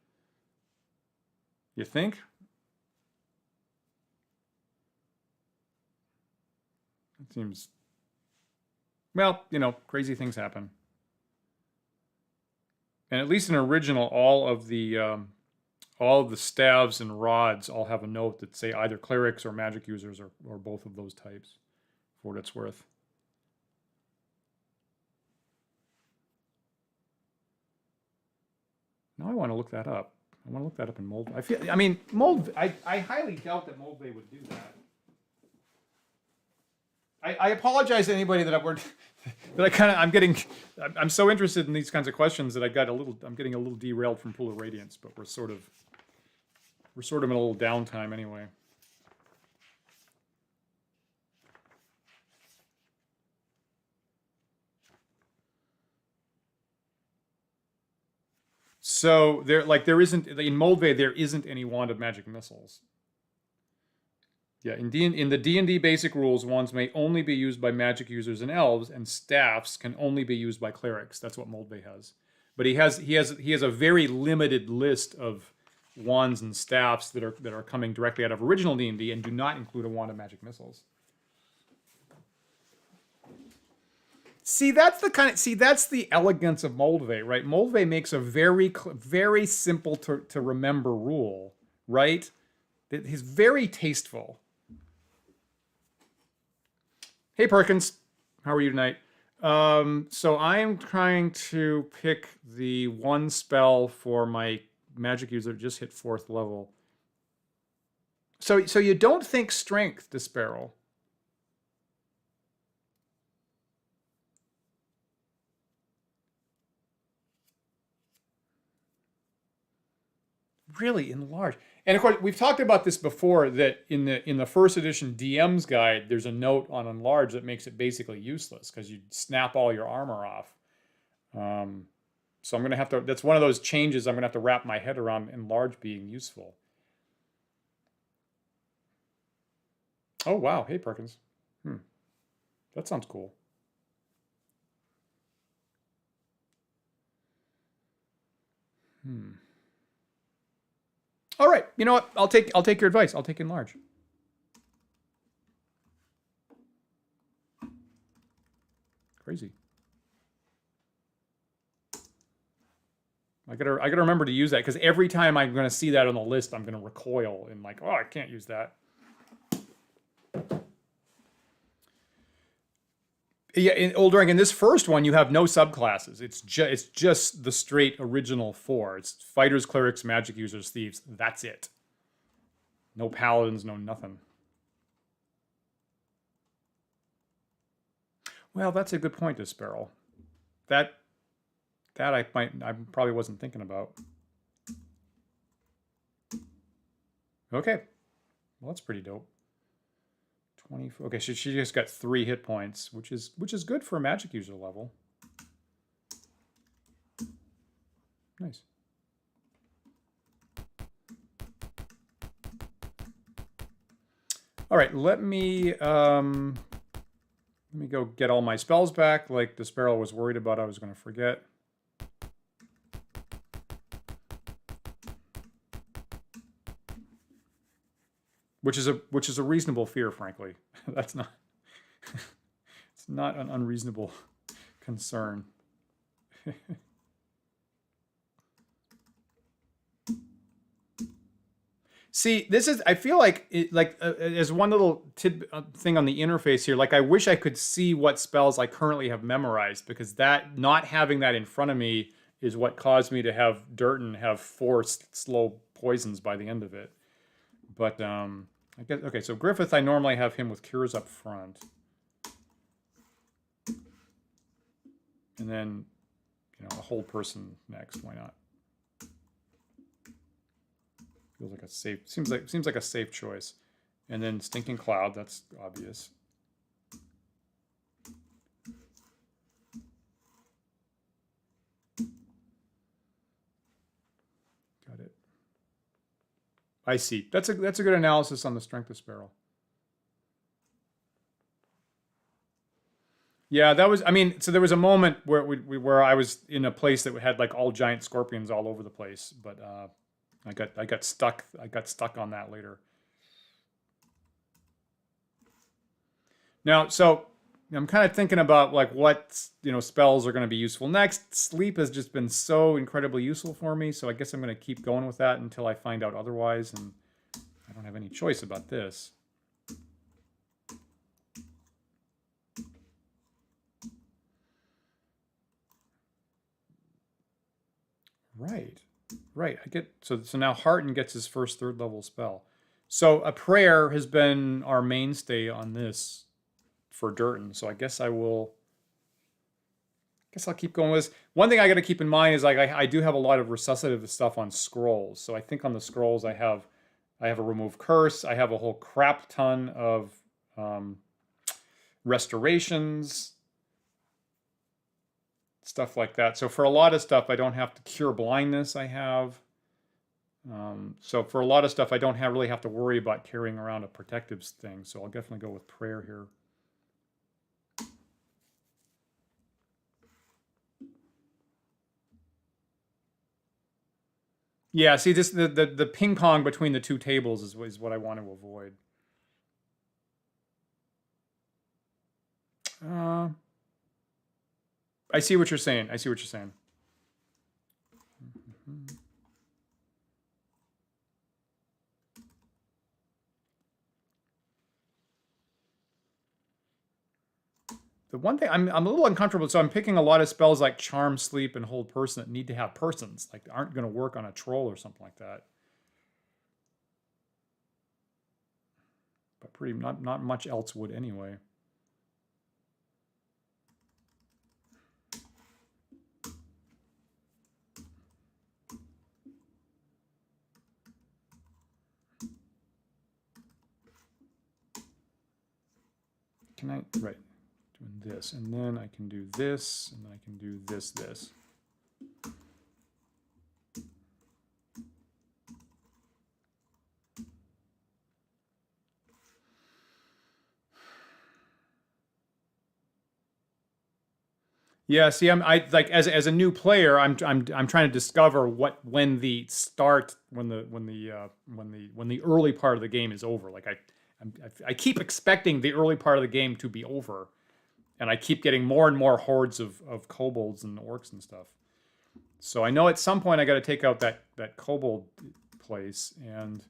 You think? It seems... Well, you know, crazy things happen. And at least in original, all of the staves and rods all have a note that say either clerics or magic users or both of those types, for what it's worth. Now I want to look that up. I want to look that up in Mold. I highly doubt that Moldvay would do that. I apologize to anybody that I'm so interested in these kinds of questions that I'm getting a little derailed from Pool of Radiance, but we're sort of in a little downtime anyway. So there isn't in Moldvay there isn't any wand of magic missiles. Yeah, in the D&D basic rules, wands may only be used by magic users and elves, and staffs can only be used by clerics. That's what Moldvay has. But he has a very limited list of wands and staffs that are coming directly out of original D&D and do not include a wand of magic missiles. See, that's the elegance of Moldvay, right? Moldvay makes a very simple to remember rule, right? He's very tasteful. Hey Perkins, how are you tonight? So I am trying to pick the one spell for my magic user that just hit 4th level. So you don't think strength, Disparrow? Really enlarge. And of course, we've talked about this before, that in the first edition DM's guide, there's a note on enlarge that makes it basically useless because you snap all your armor off. So I'm going to have to, that's one of those changes I'm going to have to wrap my head around enlarge being useful. Oh, wow. Hey, Perkins. That sounds cool. All right, you know what? I'll take your advice. I'll take enlarge. Crazy. I gotta remember to use that, because every time I'm gonna see that on the list, I'm gonna recoil and like, oh, I can't use that. Yeah, in Old Drink, in this first one, you have no subclasses. It's just the straight original 4. It's fighters, clerics, magic users, thieves. That's it. No paladins, no nothing. Well, that's a good point, Disparrow. That I probably wasn't thinking about. Okay, well, that's pretty dope. 24. Okay, she just got 3 hit points, which is good for a magic user level. Nice. All right, let me go get all my spells back, like Disparrow was worried about I was going to forget. Which is a reasonable fear, frankly. That's not it's not an unreasonable concern. See, this is, I feel like as one little thing on the interface here, like I wish I could see what spells I currently have memorized, because that, not having that in front of me is what caused me to have Durton have 4 slow poisons by the end of it. But I guess, okay, so Griffith, I normally have him with cures up front. And then, a whole person next, why not? Feels like a safe, seems like a safe choice. And then Stinking Cloud, that's obvious. Got it. I see. That's a good analysis on the strength of Sparrow. Yeah, that was, I mean, so there was a moment where I was in a place that had like all giant scorpions all over the place, but I got stuck on that later. Now, so I'm kind of thinking about like what spells are going to be useful next. Sleep has just been so incredibly useful for me, so I guess I'm going to keep going with that until I find out otherwise, and I don't have any choice about this. Right. I get so now Hearten gets his first 3rd level spell. So a prayer has been our mainstay on this for Durton. So I guess I'll keep going with this. One thing I got to keep in mind is like I do have a lot of resuscitative stuff on scrolls. So I think on the scrolls I have a remove curse. I have a whole crap ton of restorations. stuff like that. So for a lot of stuff, I don't have to cure blindness. I have. So for a lot of stuff, I don't really have to worry about carrying around a protective thing. So I'll definitely go with prayer here. Yeah, see, this the ping pong between the two tables is what I want to avoid. I see what you're saying. I see what you're saying. The one thing I'm a little uncomfortable, so I'm picking a lot of spells like Charm, Sleep, and Hold Person that need to have persons, like aren't going to work on a troll or something like that. But pretty not much else would anyway. Can I right? Doing this, and then I can do this, and then I can do this. Yeah, see, I like as a new player, I'm trying to discover when the early part of the game is over. Like I keep expecting the early part of the game to be over, and I keep getting more and more hordes of kobolds and orcs and stuff. So I know at some point I got to take out that kobold place, and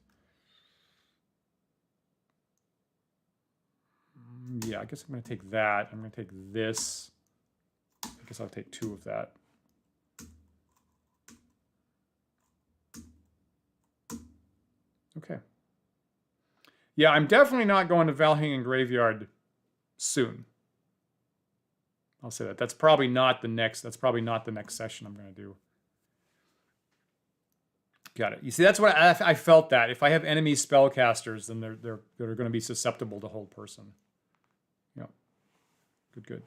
yeah, I guess I'm going to take that. I'm going to take this. I guess I'll take 2 of that. Okay. Yeah, I'm definitely not going to Valhingen Graveyard soon. I'll say that. That's probably not the next session I'm going to do. Got it. You see, that's what I felt that. If I have enemy spellcasters, then they're going to be susceptible to Hold Person. Yeah. Good.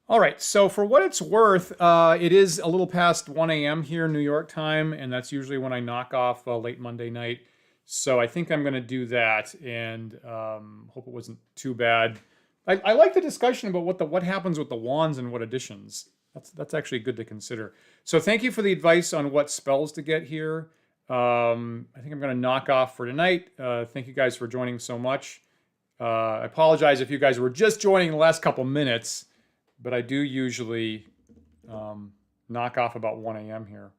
All right, so for what it's worth, it is a little past 1 a.m. here in New York time, and that's usually when I knock off late Monday night. So I think I'm going to do that, and hope it wasn't too bad. I like the discussion about what happens with the wands and what additions. That's actually good to consider. So thank you for the advice on what spells to get here. I think I'm going to knock off for tonight. Thank you guys for joining so much. I apologize if you guys were just joining the last couple minutes. But I do usually knock off about 1 a.m. here.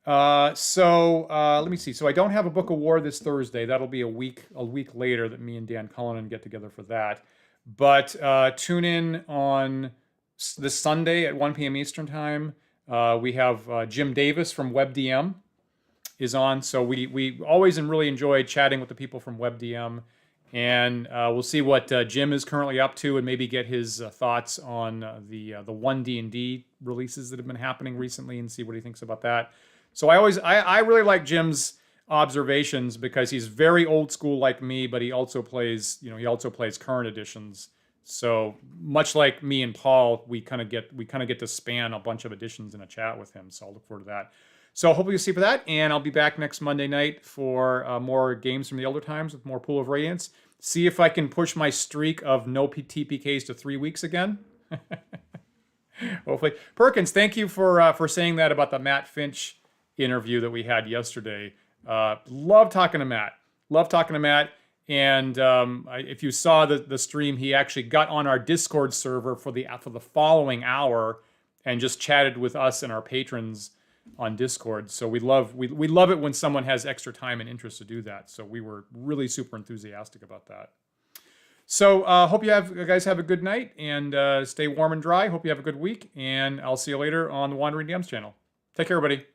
Let me see. So I don't have a Book of War this Thursday. That'll be a week later that me and Dan Cullinan get together for that. But tune in on this Sunday at 1 p.m. Eastern Time. We have Jim Davis from WebDM is on. So we always really enjoy chatting with the people from WebDM. And we'll see what Jim is currently up to, and maybe get his thoughts on the 1D&D releases that have been happening recently, and see what he thinks about that. So I really like Jim's observations, because he's very old school like me, but he also plays current editions. So much like me and Paul, we kind of get to span a bunch of editions in a chat with him. So I'll look forward to that. So hopefully you'll see for that, and I'll be back next Monday night for more games from the Elder Times with more Pool of Radiance. See if I can push my streak of no TPKs to 3 weeks again. Hopefully. Perkins, thank you for saying that about the Matt Finch interview that we had yesterday. Love talking to Matt. And if you saw the stream, he actually got on our Discord server for the following hour and just chatted with us and our patrons on Discord. So we love it when someone has extra time and interest to do that. So we were really super enthusiastic about that. So hope you guys have a good night, and stay warm and dry. Hope you have a good week, and I'll see you later on the Wandering DMs channel. Take care, everybody.